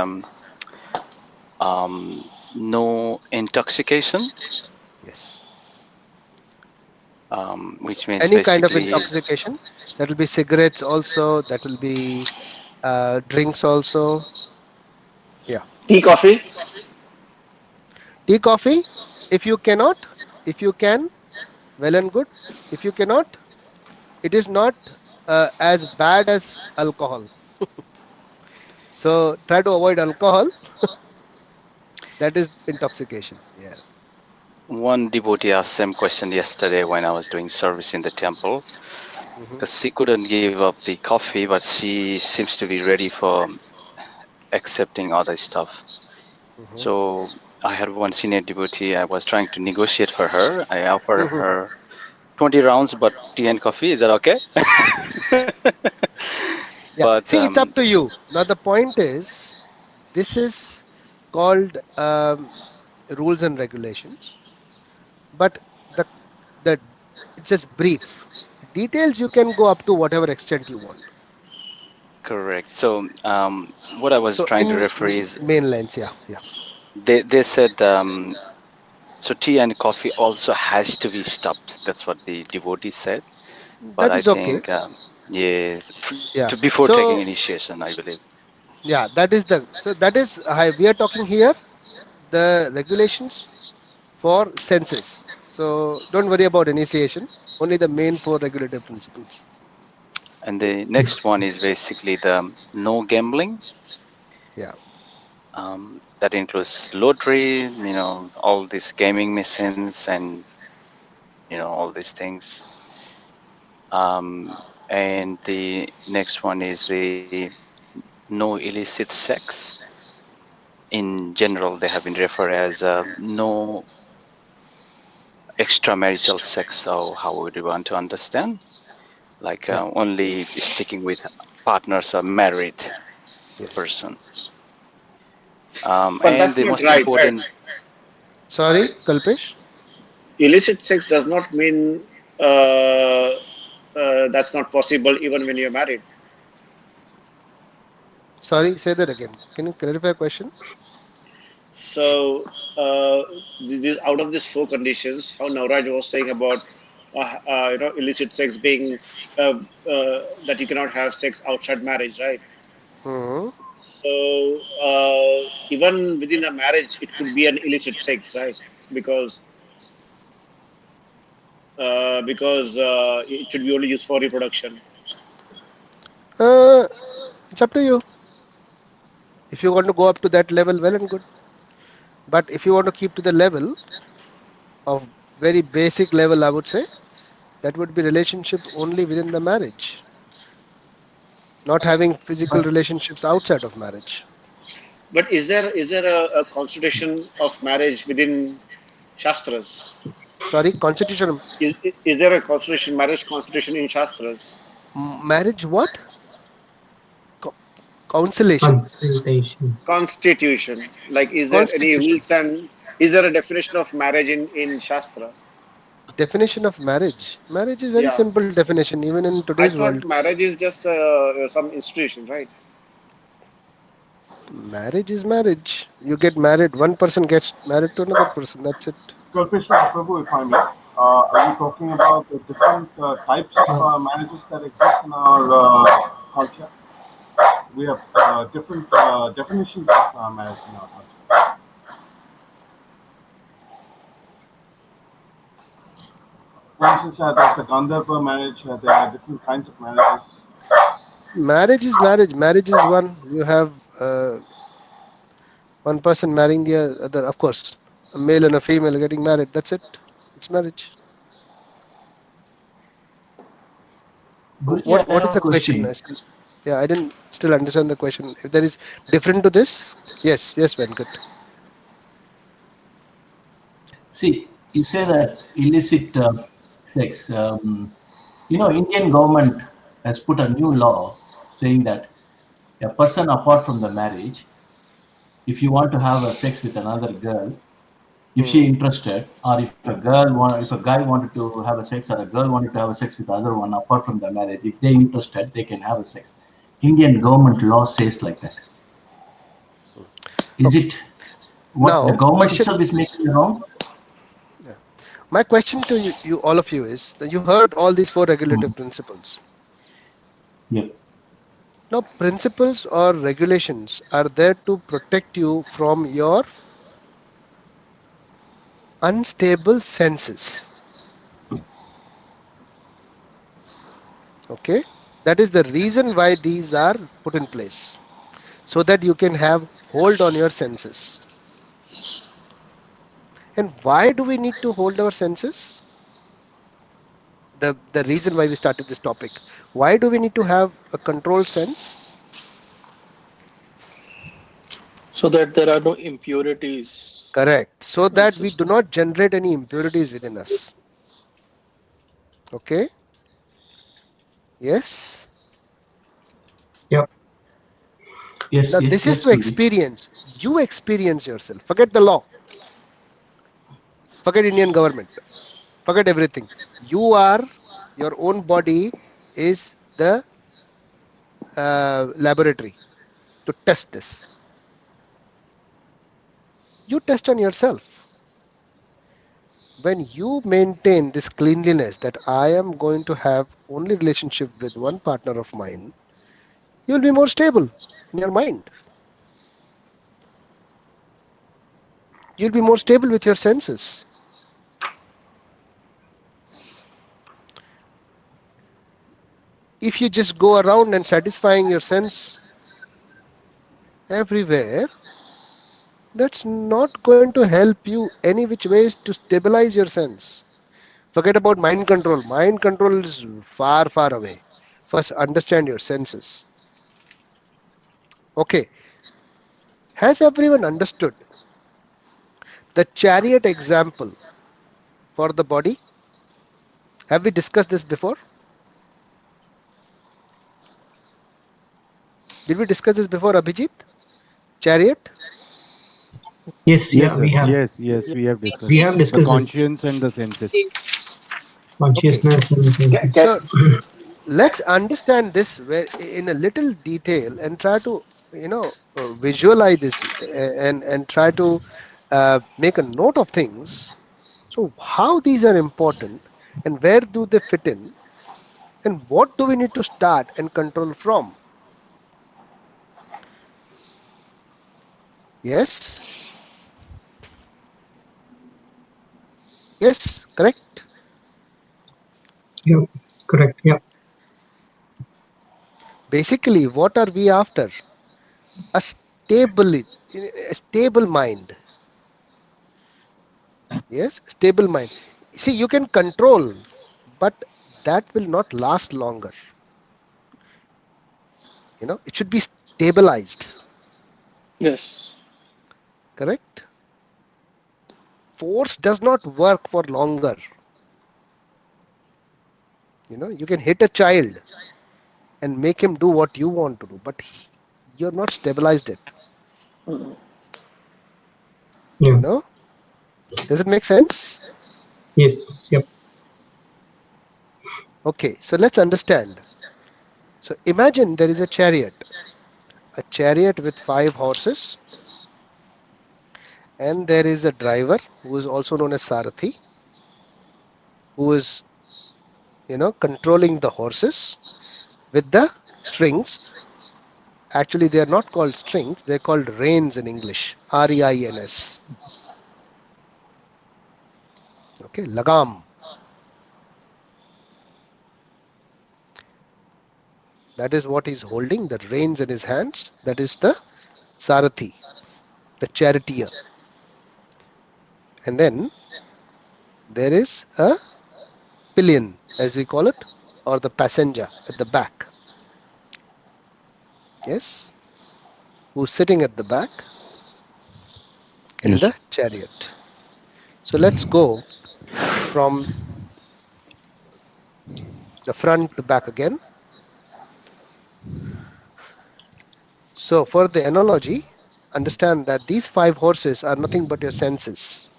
S1: no intoxication.
S2: Yes.
S1: Which means
S2: Any kind of
S1: basically
S2: intoxication. That will be cigarettes also. That will be drinks also. Yeah.
S6: Tea, coffee.
S2: Tea, coffee. If you cannot, if you can, well and good. If you cannot, it is not as bad as alcohol. So try to avoid alcohol. That is intoxication. Yeah.
S1: one devotee asked same question yesterday when I was doing service in the temple, because she couldn't give up the coffee, but she seems to be ready for accepting other stuff. So I had one senior devotee. I was trying to negotiate for her. I offered her 20 rounds, but tea and coffee. Is that okay?
S2: Yeah.
S1: But
S2: See, it's up to you. Now the point is, this is called rules and regulations, but the it's just brief. Details you can go up to whatever extent you want.
S1: correct. So what I was
S2: So
S1: trying to
S2: in
S1: refer is
S2: main lines, yeah.
S1: they said so tea and coffee also has to be stopped. That's what the devotee said. But
S2: That
S1: I
S2: is okay.
S1: think yes,
S2: Yeah.
S1: to before taking
S2: So
S1: initiation, I believe.
S2: yeah, that is we are talking here the regulations for senses. So don't worry about initiation. Only the main 4 regulative principles.
S1: And the next one is basically the no gambling.
S2: Yeah.
S1: That includes lottery, all these gaming machines and all these things. And the next one is the no illicit sex. In general, they have been referred as no extramarital sex. So how would you want to understand? Like only sticking with partners or married person.
S6: But
S1: And
S6: that's
S1: the
S6: not
S1: most
S6: right, right?
S1: important.
S2: Sorry, Kalpesh?
S6: Illicit sex does not mean that's not possible even when you're married.
S2: Sorry, say that again. Can you clarify the question?
S6: So, out of these 4 conditions, how Navraj was saying about illicit sex being that you cannot have sex outside marriage, right? So even within a marriage, it could be an illicit sex, right? Because it should be only used for reproduction.
S2: It's up to you. If you want to go up to that level, well and good. But if you want to keep to the level of very basic level, I would say that would be relationship only within the marriage, not having physical relationships outside of marriage.
S6: But is there a constitution of marriage within Shastras?
S2: Sorry, constitution.
S6: Is there a constitution, marriage constitution in Shastras?
S2: Marriage what? Consolation.
S6: Constitution. Like, is there any rules and is there a definition of marriage in Shastra?
S2: Definition of marriage. Marriage is very simple definition, even in
S6: I
S2: today's
S6: thought
S2: world.
S6: marriage is just some institution, right?
S2: Marriage is marriage. You get married. One person gets married to another person. That's it.
S10: Kalpesh Prabhu, if I may, are you talking about the different types of marriages that exist in our culture? We have different definitions of marriage in our culture. For instance, there's the Gandharva marriage. There are different kinds of marriages.
S2: Marriage is marriage. Marriage is one. You have one person marrying the other. Of course, a male and a female getting married. That's it. It's marriage.
S3: Guruji,
S2: What is the question? Yeah, I didn't still understand the question. If there is different to this, yes, Venkat.
S3: See, you say that illicit sex. Indian government has put a new law saying that a person apart from the marriage, if you want to have a sex with another girl, if she interested, or if a guy wanted to have a sex, or a girl wanted to have a sex with the other one apart from the marriage, if they interested, they can have a sex. Indian government law says like that. Is it What the
S2: Now,
S3: government
S2: question.
S3: itself is making wrong?
S2: Yeah. My question to you, all of you, is that you heard all these 4 regulative principles.
S3: Yeah.
S2: Now, principles or regulations are there to protect you from your unstable senses. Okay, that is the reason why these are put in place, so that you can have hold on your senses. And why do we need to hold our senses? The reason why we started this topic. Why do we need to have a controlled sense?
S7: So that there are no impurities.
S2: Correct. So
S7: in the
S2: that we do
S7: system.
S2: not generate any impurities within us. Okay. Yes.
S9: Yep.
S3: Yes,
S2: Now
S3: yes,
S2: this is
S3: yes,
S2: to
S3: Rudy.
S2: experience. You experience yourself. Forget the law. Forget Indian government. Forget everything. You are, your own body is the laboratory to test this. You test on yourself. When you maintain this cleanliness, that I am going to have only relationship with one partner of mine, you will be more stable in your mind. You'll be more stable with your senses. If you just go around and satisfying your sense everywhere, that's not going to help you any which ways to stabilize your sense. Forget about mind control. Mind control is far, far away. First, understand your senses. Okay. Has everyone understood the chariot example for the body? Have we discussed this before? Did we discuss this before, Abhijit? Chariot?
S9: Yes,
S8: Yes,
S9: yeah,
S8: sir.
S9: we have.
S8: Yes, we have
S9: We
S8: discussed
S9: have
S8: the
S9: discussed this
S8: conscience and the senses.
S2: Okay.
S9: consciousness and senses.
S2: So let's understand this in a little detail and try to, visualize this and try to make a note of things. So how these are important and where do they fit in and what do we need to start and control from? Yes? Yes, correct?
S9: Yeah, correct. Yeah.
S2: Basically, what are we after? A stable mind. Yes, stable mind. See, you can control, but that will not last longer. It should be stabilized.
S7: Yes.
S2: Correct? Force does not work for longer. You can hit a child and make him do what you want to do, but you're not stabilized it.
S9: Yeah.
S2: Does it make sense?
S9: Yes. Yep.
S2: Okay, so let's understand. So imagine there is a chariot with 5 horses, and there is a driver who is also known as Sarathi, who is controlling the horses with the strings. Actually, they are not called strings, they're called reins in English. R-E-I-N-S. Okay, lagam. That is what he's holding, the reins in his hands. That is the Sarathi, the charioteer. And then there is a pillion, as we call it, or the passenger at the back. Yes, who's sitting at the back in the chariot. So let's go from the front to back again. So for the analogy, understand that these 5 horses are nothing but your senses.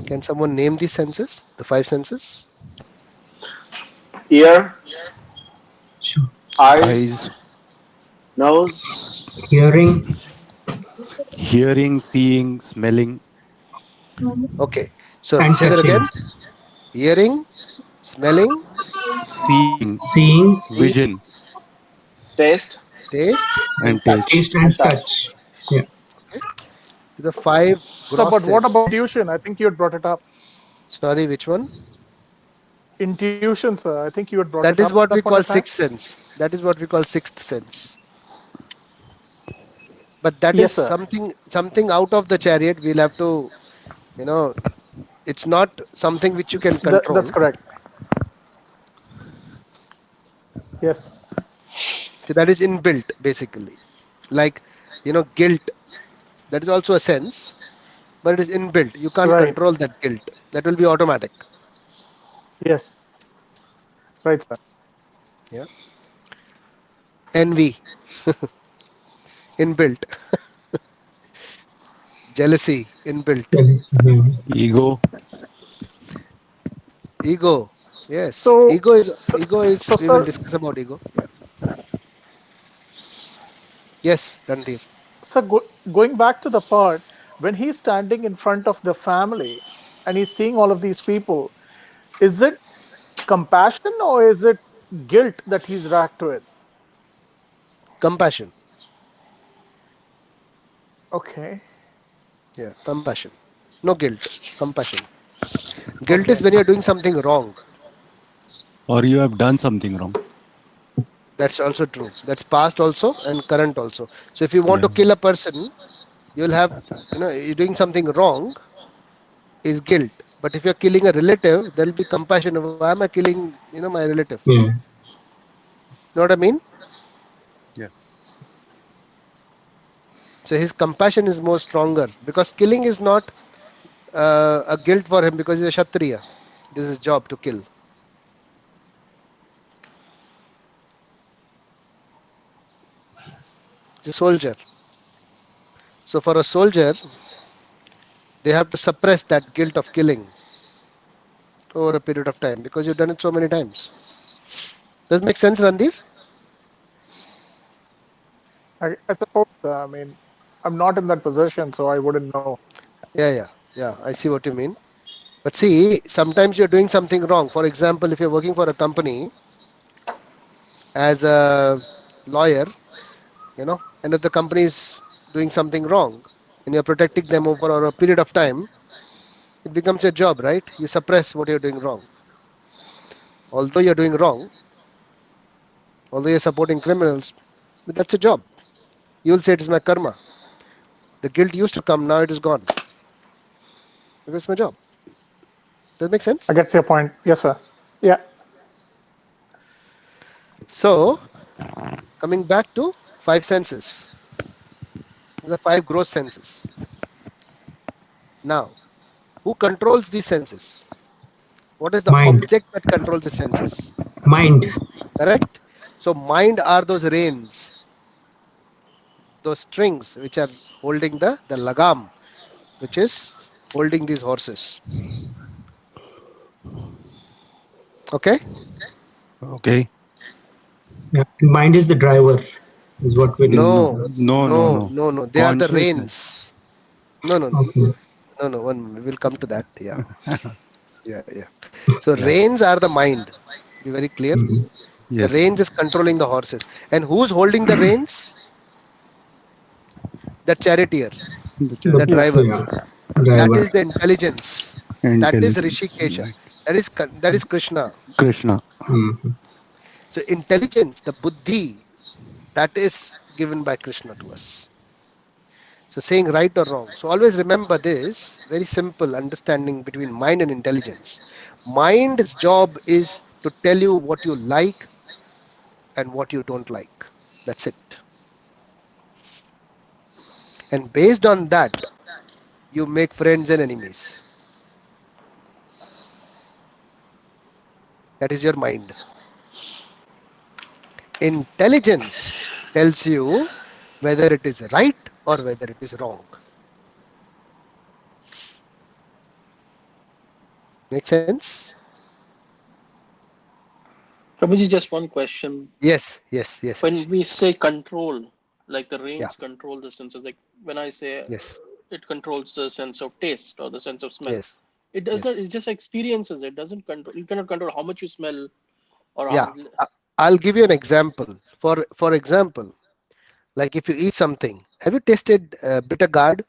S2: Can someone name these senses, the 5 senses?
S6: Ear,
S9: Sure.
S6: eyes, nose,
S9: Hearing,
S8: Hearing, seeing, smelling,
S2: Okay. So
S9: And
S2: say that
S9: touching.
S2: again. Hearing, smelling,
S8: seeing,
S9: Seeing,
S2: seeing,
S8: vision,
S6: Taste
S2: taste, and
S8: and taste.
S2: touch.
S9: taste, and touch. Yeah.
S2: Okay. The 5
S4: So,
S2: gross
S4: but what about
S2: senses.
S4: intuition? I think you had brought it up.
S2: Sorry, which one?
S4: Intuition, sir. I think you had brought
S2: That
S4: it
S2: is
S4: up at
S2: what we
S4: that point
S2: call
S4: of time.
S2: sixth sense. That is what we call sixth sense. But that is
S4: Yes, sir.
S2: something out of the chariot. We'll have to, you know, it's not something which you can
S4: That's
S2: control.
S4: correct. Yes.
S2: So that is inbuilt, basically. Like, guilt. That is also a sense, but it is inbuilt. You can't
S4: Right.
S2: control that guilt. That will be automatic.
S4: Yes. Right, sir.
S2: Yeah. Envy, inbuilt. Jealousy, inbuilt.
S8: Ego,
S2: Ego. Yes.
S4: So,
S2: Ego is
S4: so,
S2: ego is
S4: so
S2: we will
S4: sir,
S2: discuss about ego. Yeah. Yes, Randir.
S4: so going back to the part when he's standing in front of the family and he's seeing all of these people, is it compassion or is it guilt that he's racked with?
S2: Compassion.
S4: Okay.
S2: Yeah, compassion. No guilt. Compassion. Guilt is
S4: Okay.
S2: when you're doing something wrong.
S8: or you have done something wrong.
S2: That's also true. That's past also and current also. So if you want
S8: Yeah.
S2: to kill a person, you'll have, you're doing something wrong is guilt. But if you're killing a relative, there'll be compassion. Why am I killing, my relative?
S9: Yeah.
S2: You know what I mean?
S8: Yeah.
S2: So his compassion is more stronger because killing is not a guilt for him because he's a Kshatriya. This is his job to kill. He's a soldier. So for a soldier, they have to suppress that guilt of killing over a period of time because you've done it so many times. Does it make sense, Randir?
S4: I suppose. I mean, I'm not in that position, so I wouldn't know.
S2: Yeah. I see what you mean. But see, sometimes you're doing something wrong. For example, if you're working for a company as a lawyer, and if the company is doing something wrong and you're protecting them over a period of time, it becomes your job, right? You suppress what you're doing wrong. Although you're doing wrong, although you're supporting criminals, but that's a job. You'll say it is my karma. The guilt used to come, now it is gone. Because it's my job. Does that make sense?
S4: I get your point. Yes, sir. Yeah.
S2: So, coming back to 5 senses, the 5 gross senses. Now, who controls these senses? What is the
S9: Mind.
S2: object that controls the senses?
S9: Mind.
S2: Correct? So, mind are those reins, those strings which are holding the lagam, which is holding these horses. Okay?
S8: Okay.
S9: Yeah. Mind is the driver, is what we
S2: No,
S9: discussed.
S2: no. They are the reins.
S8: Consciousness.
S2: No.
S9: Okay.
S2: We will come to that. Yeah. So
S8: Yeah.
S2: reins are the mind. Be very clear.
S9: Mhm.
S2: The
S8: Yes.
S2: reins is controlling the horses. And who's holding the reins? The charioteer,
S8: The
S9: The
S2: the
S8: charioteer.
S4: Yes.
S2: driver. That
S9: driver.
S2: is the intelligence. That is
S8: Intelligence.
S2: Rishikesha.
S8: Right.
S2: That is Krishna.
S8: Krishna.
S9: Mhm.
S2: So intelligence, the buddhi, that is given by Krishna to us. So saying right or wrong. So always remember this very simple understanding between mind and intelligence. Mind's job is to tell you what you like and what you don't like. That's it. And based on that, you make friends and enemies. That is your mind. Intelligence tells you whether it is right or whether it is wrong. Make sense?
S7: Prabhuji, just one question.
S2: Yes.
S7: When we say control, like the reins
S2: Yeah.
S7: control the senses, like when I say
S2: Yes.
S7: it controls the sense of taste or the sense of smell.
S2: Yes.
S7: It does
S2: Yes.
S7: not. It just experiences. It doesn't control. You cannot control how much you smell or how
S2: Yeah.
S7: much.
S2: I'll give you an example. For example, like if you eat something, have you tasted bitter gourd?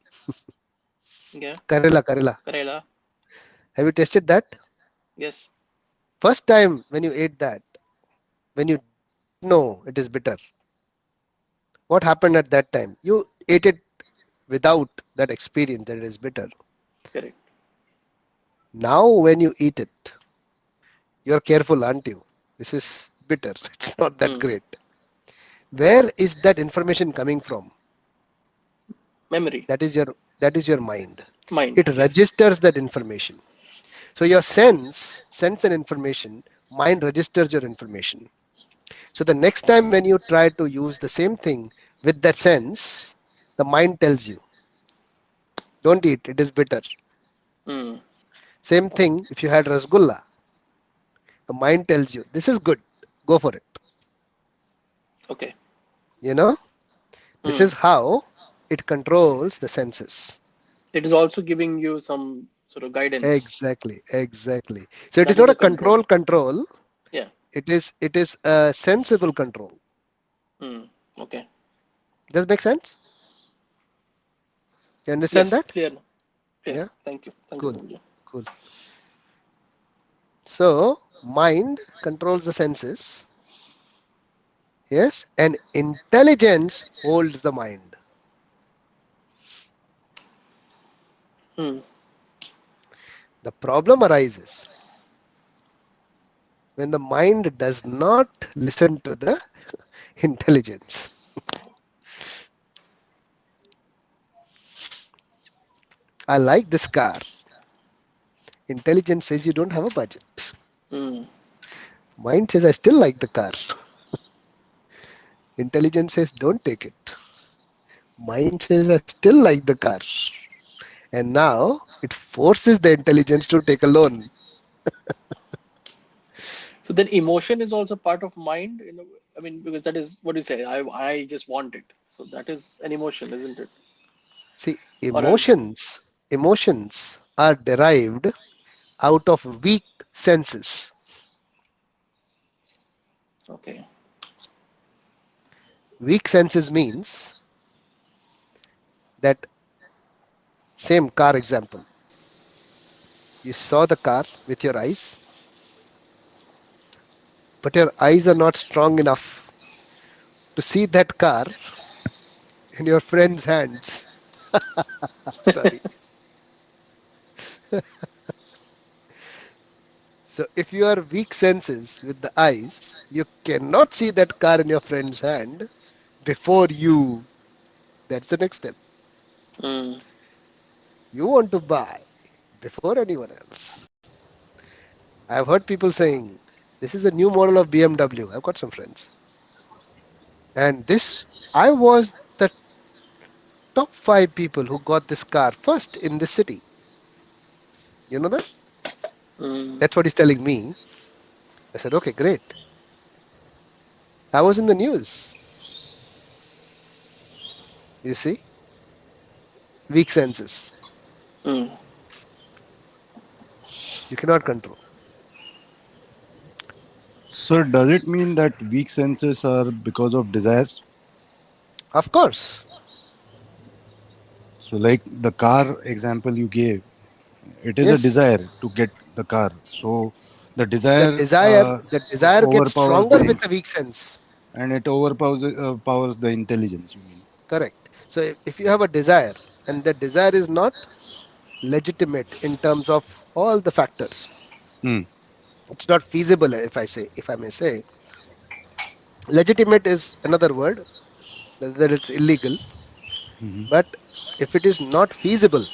S7: Yeah.
S2: Karela.
S7: Karela.
S2: Have you tasted that?
S7: Yes.
S2: First time when you ate that, when you know it is bitter, what happened at that time? You ate it without that experience that it is bitter.
S7: Correct.
S2: Now when you eat it, you're careful, aren't you? This is bitter. It's not that great. Where is that information coming from?
S7: Memory.
S2: That is your mind.
S7: Mind.
S2: It registers that information. So your sense an information, mind registers your information. So the next time when you try to use the same thing with that sense, the mind tells you, don't eat, it is bitter. Same thing if you had rasgulla, the mind tells you, this is good, go for it.
S7: Okay.
S2: You know, this is how it controls the senses.
S7: It is also giving you some sort of guidance.
S2: Exactly. So it
S7: That
S2: is not
S7: is
S2: a control.
S7: Yeah.
S2: It is a sensible control.
S7: Okay.
S2: Does it make sense? You understand that?
S7: Clear.
S2: Yeah.
S7: Thank you.
S2: Cool. So mind controls the senses. Yes, and intelligence holds the mind. The problem arises when the mind does not listen to the intelligence. I like this car. Intelligence says you don't have a budget. Mind says I still like the car. Intelligence says don't take it. Mind says I still like the car. And now it forces the intelligence to take a loan.
S7: So then emotion is also part of mind, I mean, because that is what you say. I just want it. So that is an emotion, isn't it?
S2: See, emotions are derived out of weak senses.
S7: Okay.
S2: Weak senses means that same car example. You saw the car with your eyes, but your eyes are not strong enough to see that car in your friend's hands. Sorry. So if you are weak senses with the eyes, you cannot see that car in your friend's hand before you. That's the next step. You want to buy before anyone else. I've heard people saying, this is a new model of BMW. I've got some friends. And I was the top 5 people who got this car first in the city. You know that? That's what he's telling me. I said, okay, great. I was in the news. You see? Weak senses. You cannot control.
S8: So does it mean that weak senses are because of desires?
S2: Of course.
S8: So like the car example you gave, it is a desire to get the car. So the desire
S2: gets stronger with a weak sense.
S8: And it powers the intelligence, you mean?
S2: Correct. So if you have a desire and the desire is not legitimate in terms of all the factors, it's not feasible, if I may say. Legitimate is another word, whether it's illegal. But if it is not feasible,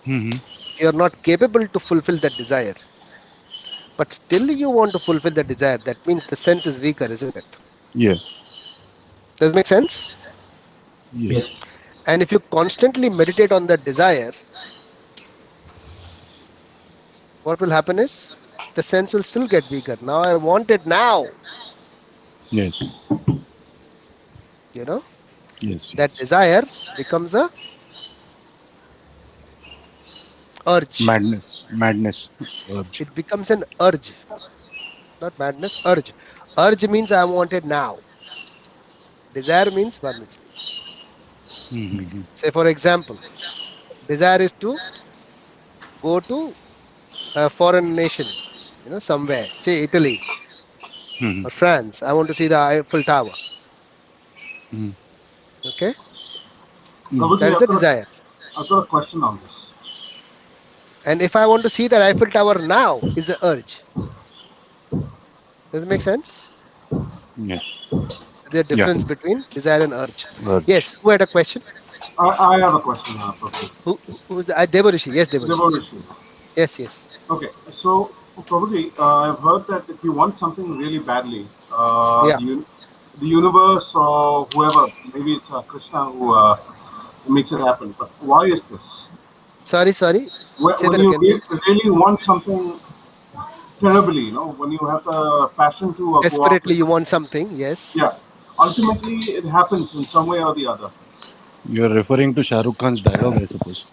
S2: you're not capable to fulfill that desire. But still you want to fulfill the desire. That means the sense is weaker, isn't it?
S8: Yeah.
S2: Does it make sense?
S8: Yes.
S2: And if you constantly meditate on that desire, what will happen is the sense will still get weaker. Now I want it now.
S8: Yes.
S2: You know?
S8: Yes.
S2: That desire becomes a urge.
S8: Madness. Urge.
S2: It becomes an urge, not madness, urge. Urge means I want it now. Desire means varmicely.
S8: Mm-hmm.
S2: Say, for example, desire is to go to a foreign nation, somewhere, say Italy or France. I want to see the Eiffel Tower.
S8: Mm-hmm.
S2: Okay,
S10: Prabhuji,
S2: that is a desire.
S10: I've got a question on this.
S2: And if I want to see the Eiffel Tower now, is the urge. Does it make sense?
S8: Yes.
S2: There's a
S8: Yeah.
S2: difference between desire and urge.
S8: Urge.
S2: Yes, who had a question?
S10: I have a question, Prabhuji.
S2: Who's the Devarishi? Yes, Devarishi.
S10: Devarishi.
S2: Yes.
S10: Okay, so Prabhuji, I've heard that if you want something really badly,
S2: Yeah.
S10: the universe or whoever, maybe it's Krishna who makes it happen. But why is this?
S2: Sorry.
S10: Say
S2: Say
S10: when
S2: that
S10: you
S2: again, please.
S10: really want something terribly, when you have the passion to go
S2: Desperately,
S10: after
S2: you want something. Yes.
S10: Yeah. Ultimately, it happens in some way or the other.
S8: You're referring to Shah Rukh Khan's dialogue, I suppose.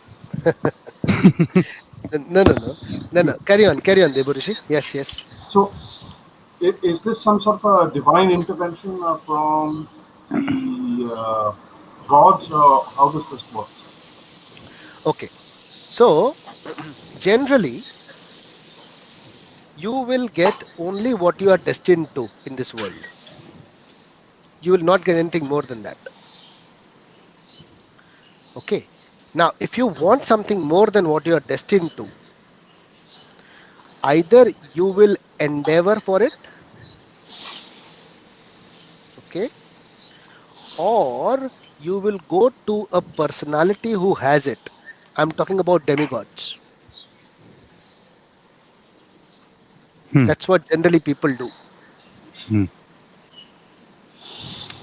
S2: No. Carry on, Devarishi. Yes.
S10: So, is this some sort of a divine intervention from the gods, or how does this work?
S2: Okay. So, generally, you will get only what you are destined to in this world. You will not get anything more than that. Okay. Now, if you want something more than what you are destined to, either you will endeavor for it, okay, or you will go to a personality who has it. I'm talking about demigods. That's what generally people do.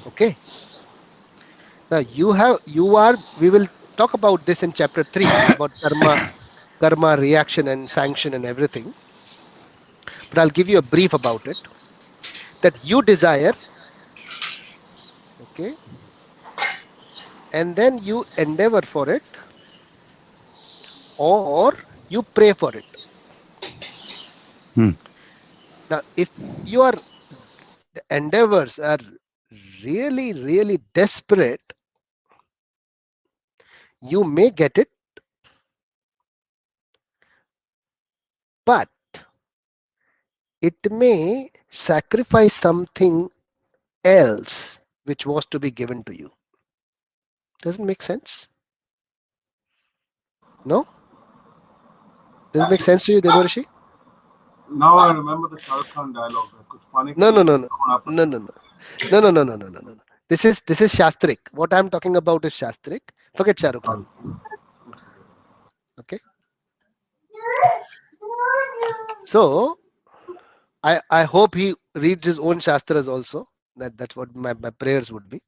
S2: Okay. Now we will talk about this in chapter 3 about karma, reaction and sanction and everything. But I'll give you a brief about it. That you desire, okay, and then you endeavor for it, or you pray for it. Now, if your endeavors are really, really desperate, you may get it, but it may sacrifice something else which was to be given to you. Doesn't make sense? No? Does it make sense to you, Devarishi?
S10: Now I remember the Shah Rukh Khan dialogue.
S2: No. This is Shastrik. What I'm talking about is Shastrik. Forget Shah Rukh Khan. Okay. So I hope he reads his own Shastras also. That's what my prayers would be.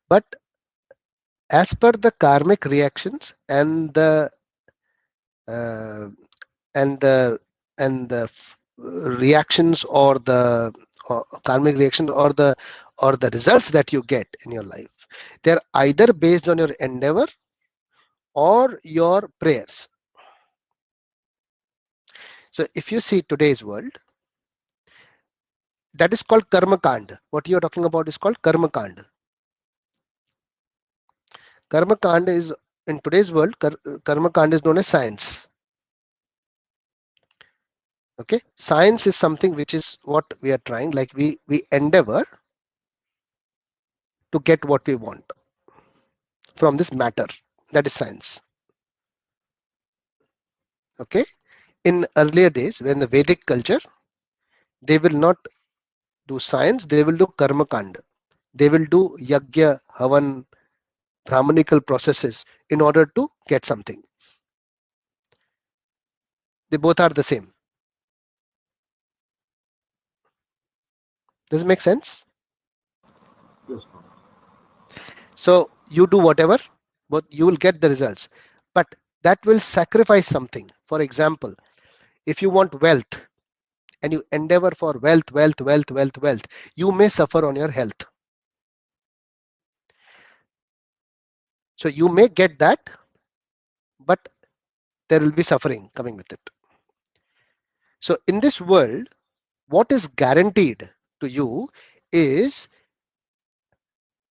S2: But as per the karmic reactions and the reactions or the karmic reactions or the results that you get in your life, they're either based on your endeavor or your prayers. So if you see today's world, that is called karma kand. What you're talking about is called karma kand. Karma kand is, in today's world, karma kand is known as science. Okay, science is something which is what we are trying, like we endeavor to get what we want from this matter. That is science. Okay, in earlier days, when the Vedic culture, they will not do science, they will do karma kand. They will do yagya, havan, brahmanical processes in order to get something. They both are the same. Does it make sense?
S10: Yes.
S2: So you do whatever, but you will get the results. But that will sacrifice something. For example, if you want wealth and you endeavor for wealth, you may suffer on your health. So you may get that, but there will be suffering coming with it. So in this world, what is guaranteed to you is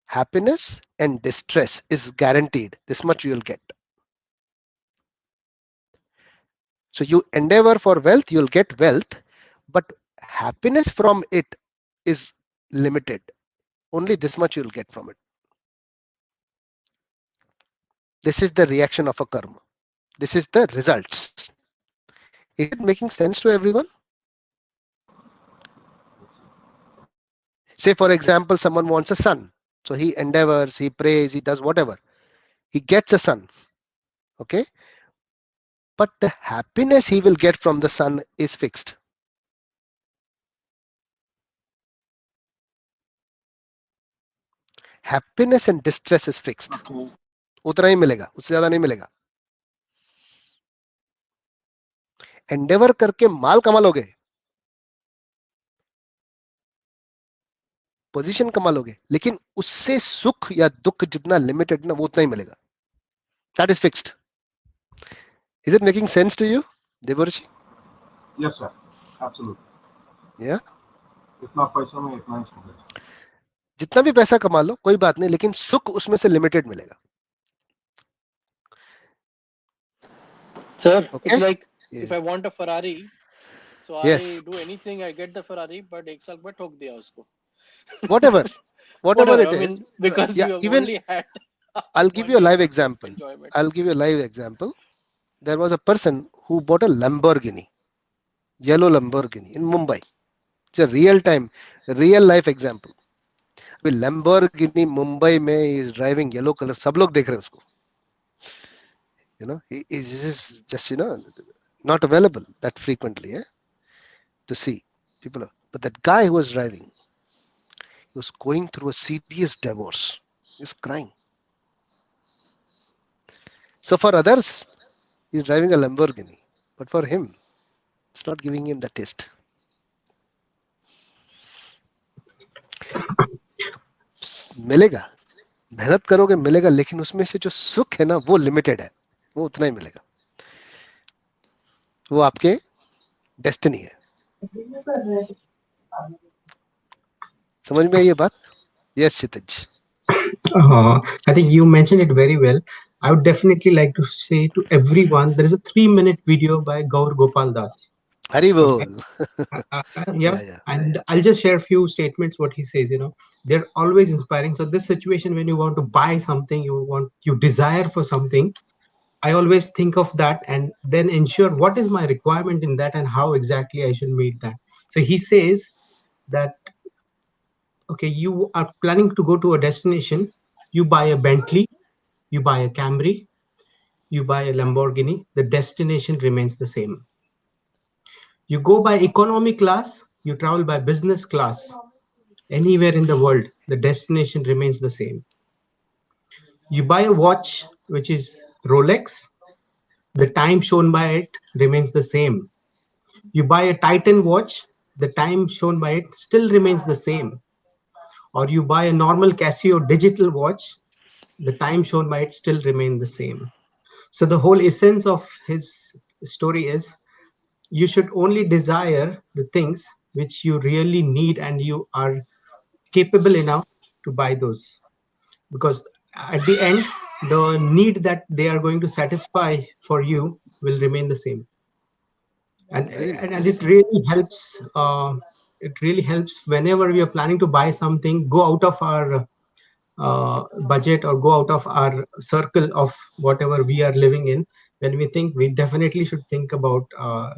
S2: happiness and distress is guaranteed. This much you will get. So you endeavor for wealth, you'll get wealth, but happiness from it is limited. Only this much you'll get from it. This is the reaction of a karma. This is the results. Is it making sense to everyone? Say, for example, someone wants a son. So he endeavors, he prays, he does whatever. He gets a son. Okay? But the happiness he will get from the son is fixed. Happiness and distress is fixed. उतना ही मिलेगा, उससे ज्यादा नहीं मिलेगा. Endeavour करके माल कमा लोगे, position कमा लोगे, लेकिन उससे सुख या दुख जितना लिमिटेड ना वो उतना ही मिलेगा. That is fixed. Is it making sense to you, Devarshi?
S10: Yes, sir. Absolutely.
S2: Yeah.
S10: इतना पैसा में इतना ही सुख.
S2: जितना भी पैसा कमा लो कोई बात नहीं, लेकिन सुख उसमें से लिमिटेड मिलेगा.
S7: Sir,
S2: Okay?
S7: it's like
S2: Yeah.
S7: if I want a Ferrari, so
S2: Yes.
S7: I do anything, I get the Ferrari, but एक साल बाद ठोक दिया उसको.
S2: Whatever it
S7: I
S2: is.
S7: mean, because
S2: Yeah,
S7: you have
S2: even
S7: only had.
S2: I'll give
S7: 1
S2: you a
S7: year
S2: live
S7: of
S2: example.
S7: enjoyment.
S2: I'll give you a live example. There was a person who bought a Lamborghini, yellow Lamborghini in Mumbai. It's a real life example. अभी Lamborghini Mumbai में is driving yellow color. सब लोग देख रहे हैं उसको. You know, he is just not available that frequently to see people. But that guy who was driving, he was going through a serious divorce. He was crying. So for others, he's driving a Lamborghini, but for him, it's not giving him the taste. मिलेगा, मेहनत करोगे मिलेगा, लेकिन उसमें से जो सुख है ना वो लिमिटेड है, वो उतना ही मिलेगा. वो आपके डेस्टिनी है. समझ में आई ये बात? Yes, Kshitij.
S9: I think you mentioned it very well. I would definitely like to say to everyone, there is a 3-minute video by Gaur Gopal Das.
S2: Hari bol.
S9: Yeah. And I'll just share a few statements what he says. They're always inspiring. So this situation, when you want to buy something, you desire for something, I always think of that and then ensure what is my requirement in that and how exactly I should meet that. So he says that, okay, you are planning to go to a destination, you buy a Bentley, you buy a Camry, you buy a Lamborghini, the destination remains the same. You go by economy class, you travel by business class, anywhere in the world, the destination remains the same. You buy a watch, which is Rolex, the time shown by it remains the same. You buy a Titan watch, the time shown by it still remains the same. Or you buy a normal Casio digital watch, the time shown by it still remains the same. So the whole essence of his story is you should only desire the things which you really need and you are capable enough to buy those. Because at the end, the need that they are going to satisfy for you will remain the same. And it really helps. It really helps whenever we are planning to buy something, go out of our budget or go out of our circle of whatever we are living in. When we think, we definitely should think about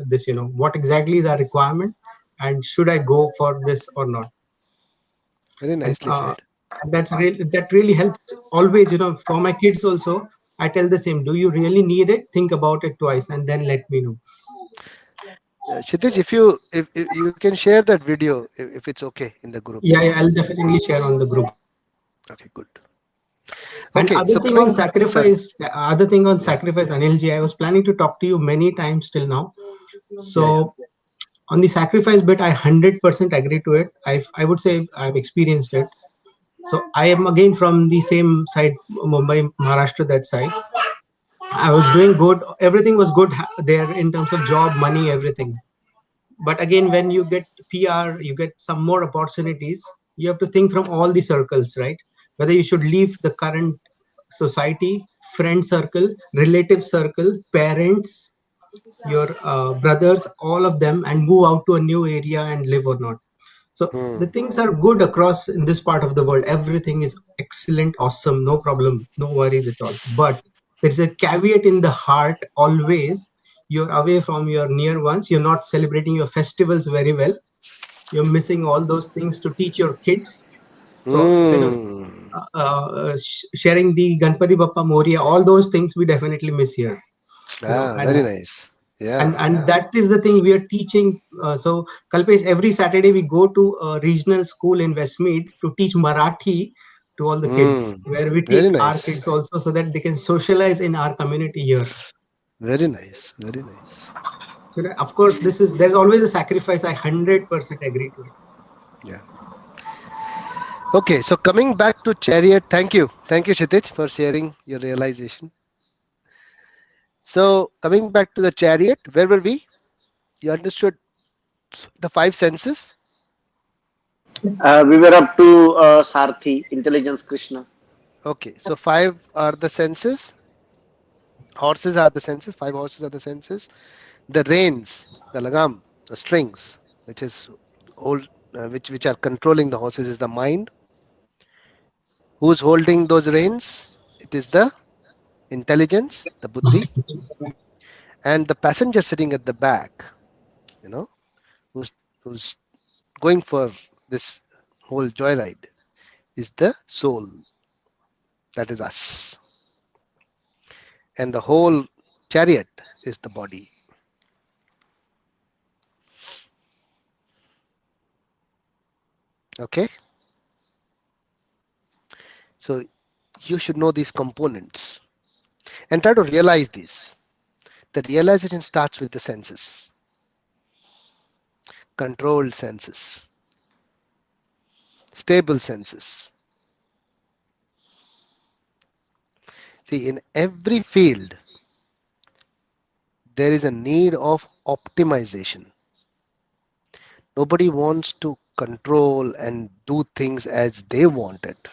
S9: this. What exactly is our requirement, and should I go for this or not?
S2: Very nicely said.
S9: That really helps. Always, for my kids also, I tell the same. Do you really need it? Think about it twice, and then let me know.
S2: Kshitij, if you can share that video if it's okay in the group.
S9: Yeah, I'll definitely share on the group.
S2: Okay, good.
S9: And other thing on sacrifice, Anilji, I was planning to talk to you many times till now. So on the sacrifice bit, I 100% agree to it. I would say I've experienced it. So I am again from the same side, Mumbai, Maharashtra, that side. I was doing good. Everything was good there in terms of job, money, everything. But again, when you get PR, you get some more opportunities. You have to think from all the circles, right? Whether you should leave the current society, friend circle, relative circle, parents, your brothers, all of them, and move out to a new area and live or not. So the things are good across in this part of the world. Everything is excellent, awesome, no problem, no worries at all. But there's a caveat in the heart always. You're away from your near ones. You're not celebrating your festivals very well. You're missing all those things to teach your kids. So sharing the Ganpati Bappa Moria, all those things we definitely miss here.
S2: Very nice. Yeah.
S9: And that is the thing we are teaching. So Kalpesh, every Saturday we go to a regional school in Westmead to teach Marathi to all the kids, where we
S2: Very
S9: take our
S2: nice.
S9: kids also so that they can socialize in our community here.
S2: Very nice. Very nice.
S9: So that, of course, there's always a sacrifice. I 100% agree to it.
S2: Yeah. Okay, so coming back to Chariot, thank you, Kshitij, for sharing your realization. So coming back to the Chariot, where were we? You understood the 5 senses?
S6: We were up to Sarthi, intelligence, Krishna.
S2: Okay, so 5 are the senses. Horses are the senses. 5 horses are the senses. The reins, the lagam, the strings, which is which are controlling the horses, is the mind. Who's holding those reins? It is the intelligence, the buddhi. And the passenger sitting at the back, who's going for this whole joyride, is the soul. That is us. And the whole chariot is the body. Okay? So you should know these components and try to realize this. The realization starts with the senses. Controlled senses. Stable senses. See, in every field, there is a need of optimization. Nobody wants to control and do things as they want it.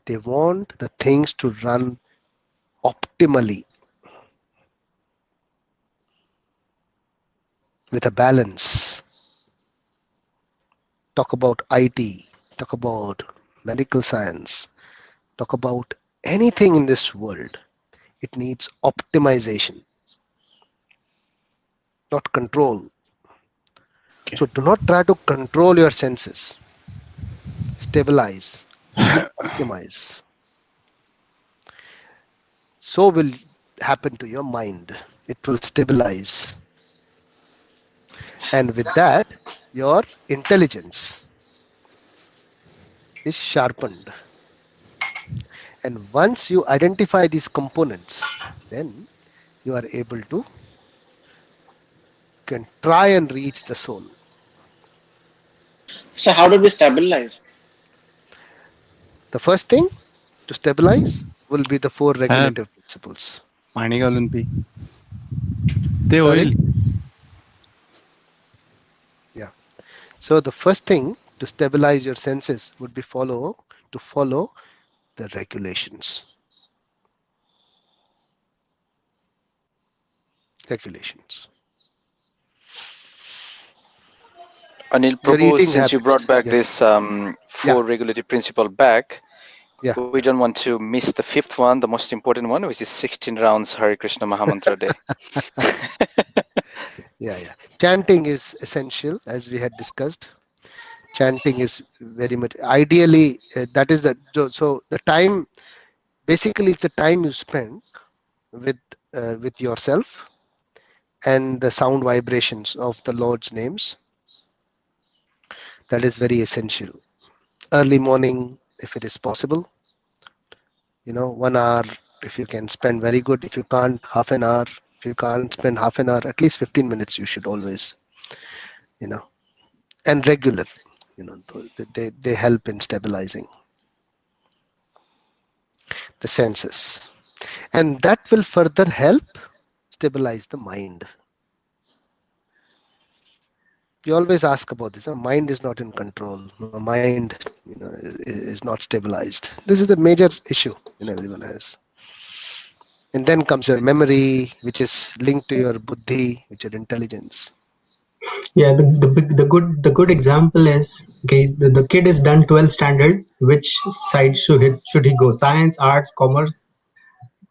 S2: They want the things to run optimally with a balance. Talk about IT, talk about medical science, talk about anything in this world. It needs optimization, not control. Okay. So do not try to control your senses. Stabilize, optimize. So will happen to your mind. It will stabilize. And with that, your intelligence is sharpened. And once you identify these components, then you are able to can try and reach the soul.
S6: So how do we stabilize?
S2: The first thing to stabilize will be the 4 regulative principles. Sorry? Yeah. So the first thing to stabilize your senses would be follow the regulations.
S1: Anil Prabhu, since you brought back this 4 regulative principle back, we don't want to miss the 5th one, the most important one, which is 16 rounds Hare Krishna Mahamantra Day. Yeah.
S2: Chanting is essential, as we had discussed. Chanting is very much ideally that is so the time. Basically, it's the time you spend with yourself and the sound vibrations of the Lord's names. That is very essential. Early morning, if it is possible, 1 hour, if you can spend, very good. If you can't, half an hour. If you can't spend half an hour, at least 15 minutes you should always, and regular, they help in stabilizing. the senses. And that will further help stabilize the mind. We always ask about this. Mind is not in control. Mind, is not stabilized. This is the major issue everyone has. And then comes your memory, which is linked to your buddhi, which is intelligence.
S9: Yeah, the good example is, okay, the kid is done 12th standard. Which side should he go? Science, arts, commerce,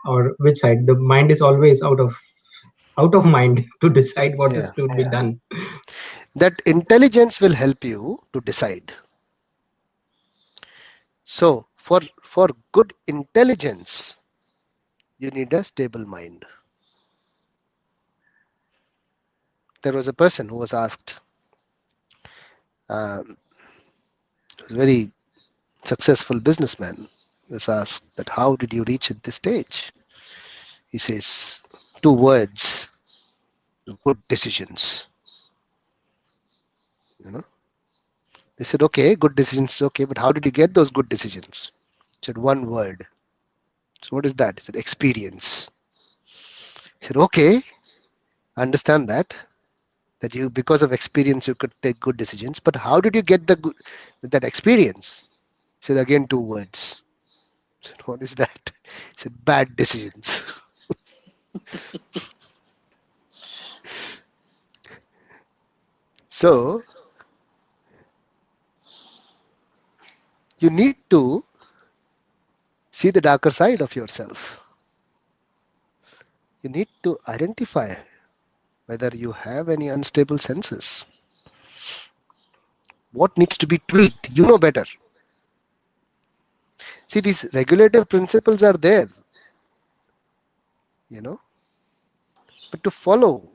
S9: or which side? The mind is always out of mind to decide what is to be done.
S2: That intelligence will help you to decide. So for good intelligence, you need a stable mind. There was a person who was asked, was a very successful businessman. He was asked that, how did you reach at this stage? He says, 2 words, good decisions. They said, okay, good decisions is okay, but how did you get those good decisions? He said, 1 word. So what is that? He said, experience. He said, okay, I understand that you, because of experience, you could take good decisions, but how did you get that experience? He said, again, 2 words. I said, what is that? He said, bad decisions. So you need to see the darker side of yourself. You need to identify whether you have any unstable senses. What needs to be tweaked? You know better. See, these regulative principles are there, but to follow,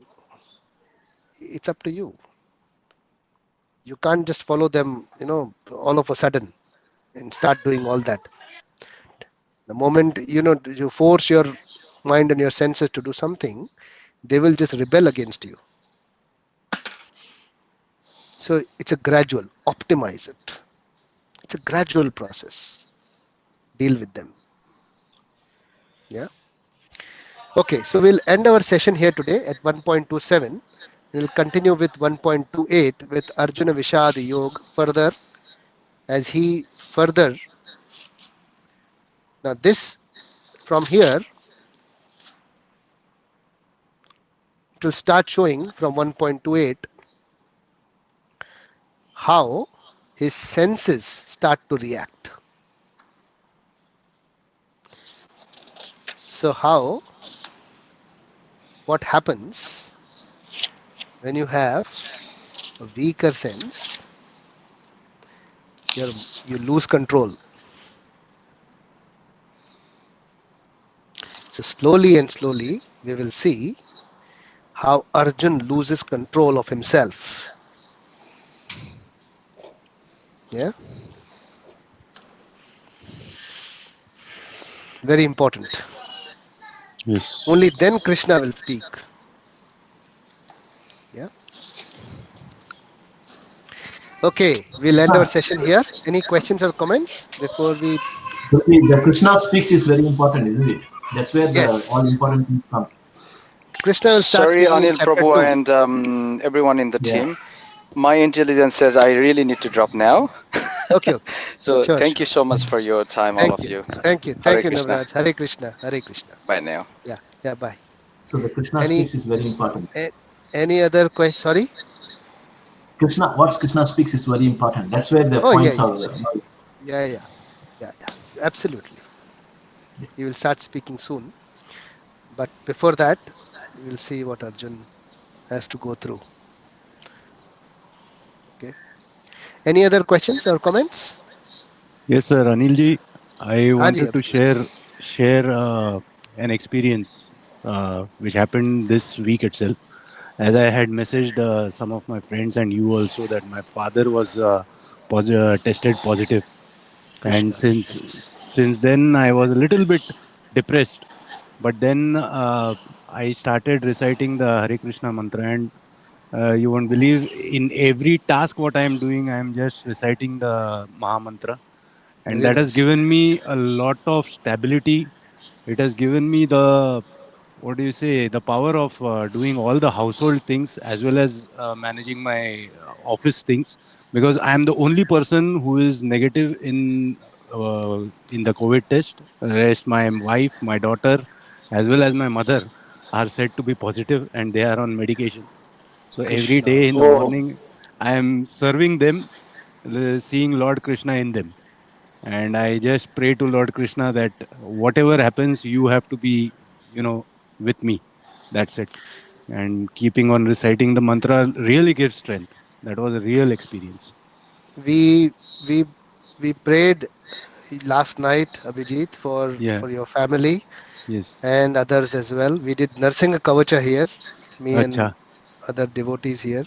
S2: it's up to you. You can't just follow them, all of a sudden and start doing all that. The moment, you force your mind and your senses to do something, they will just rebel against you. So it's a gradual, optimize it. It's a gradual process. Deal with them. Yeah. Okay, so we'll end our session here today at 1.27. We'll continue with 1.28 with Arjuna Vishad Yoga further, as he further. Now this, from here, it will start showing from 1.28 how his senses start to react. So what happens when you have a weaker sense? You lose control. So slowly and slowly we will see how Arjun loses control of himself. Yeah. Very important.
S8: Yes.
S2: Only then Krishna will speak. Yeah. Okay, we'll end our session here. Any questions or comments before we?
S3: The Krishna speaks is very important, isn't it? That's where the all important thing comes.
S2: Krishna will start
S1: Sorry,
S2: speaking in
S1: Anil,
S2: chapter
S1: Prabhu,
S2: 2.
S1: and everyone in the team. My intelligence says I really need to drop now.
S2: Okay.
S1: So thank you so much for your time, all of you.
S2: Thank you,
S1: Hare Krishna.
S2: Navraj. Hare Krishna. Hare Krishna.
S1: Bye now.
S2: Yeah. Bye.
S3: So the Krishna speaks is very important.
S2: Any other question? Sorry.
S3: What Krishna speaks is very important. That's where the points are.
S2: Yeah. Absolutely. He will start speaking soon. But before that, we will see what Arjun has to go through. Okay. Any other questions or comments?
S8: Yes, sir. Anilji, I wanted to share an experience which happened this week itself. As I had messaged some of my friends and you also that my father was tested positive. And since then I was a little bit depressed, but then I started reciting the Hare Krishna mantra, and you won't believe, in every task what I am doing, I am just reciting the Maha Mantra, and
S2: Very
S8: that has
S2: nice.
S8: given me a lot of stability. It has given me the, what do you say, the power of doing all the household things as well as managing my office things, because I am the only person who is negative in the COVID test. Rest, my wife, my daughter, as well as my mother are said to be positive, and they are on medication. So every
S2: Krishna.
S8: day in the
S6: Oh,
S8: morning, I am serving them, seeing Lord Krishna in them. And I just pray to Lord Krishna that whatever happens, you have to be, with me. That's it. And keeping on reciting the mantra really gives strength. That was a real experience.
S2: We we we prayed last night, Abhijit,
S8: Yeah.
S2: for your family
S8: Yes.
S2: and others as well. We did Narsinga Kavacha here, me and
S8: Acha.
S2: other devotees here,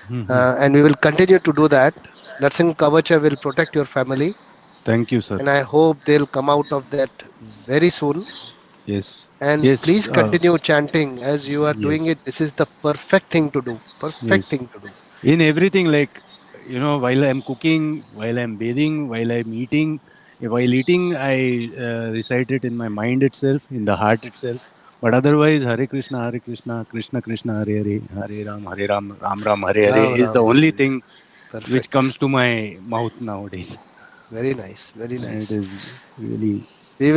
S8: Hmm.
S2: and we will continue to do that. Narsinga Kavacha will protect your family,
S8: Thank you, sir.
S2: and I hope they'll come out of that very soon.
S8: Yes.
S2: And
S8: Yes.
S2: please continue chanting as you are doing
S8: Yes.
S2: it. This is the perfect thing to do. Perfect
S8: Yes.
S2: thing to do.
S8: In everything, like, while I'm cooking, while I'm bathing, while I'm eating, while eating, I recite it in my mind itself, in the heart itself. But otherwise, Hare Krishna, Krishna Krishna, Hare Hare, Hare Ram, Ram Ram, Hare Hare
S2: Ram
S8: is the
S2: Ram.
S8: only thing which
S2: Perfect.
S8: comes to my mouth nowadays.
S2: Very nice. Very
S8: And it
S2: nice.
S8: is really.
S2: We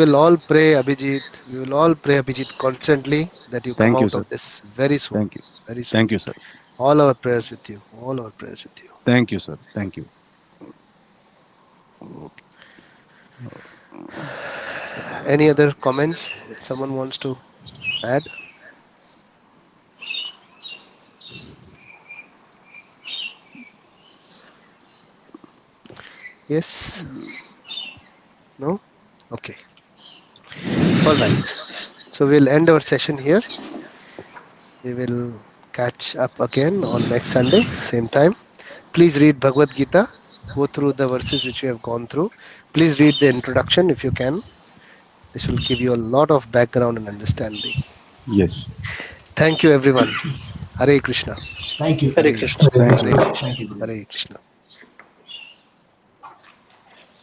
S2: will all pray, Abhijit. We will all pray, Abhijit, constantly that you come
S8: Thank you,
S2: out
S8: sir.
S2: of this very soon.
S8: Thank you.
S2: Very soon.
S8: Thank you, sir.
S2: All our prayers with you. All our prayers with you.
S8: Thank you, sir. Thank you.
S2: Any other comments someone wants to add? Yes? No? Okay. All right. So we'll end our session here. We will catch up again on next Sunday, same time. Please read Bhagavad Gita. Go through the verses which we have gone through. Please read the introduction if you can. This will give you a lot of background and understanding.
S8: Yes.
S2: Thank you, everyone. Hare Krishna.
S3: Thank you.
S6: Hare Krishna.
S9: Hare
S8: Thank
S9: Krishna.
S8: you.
S2: Hare,
S3: Thank you, Guru.
S2: Hare Krishna.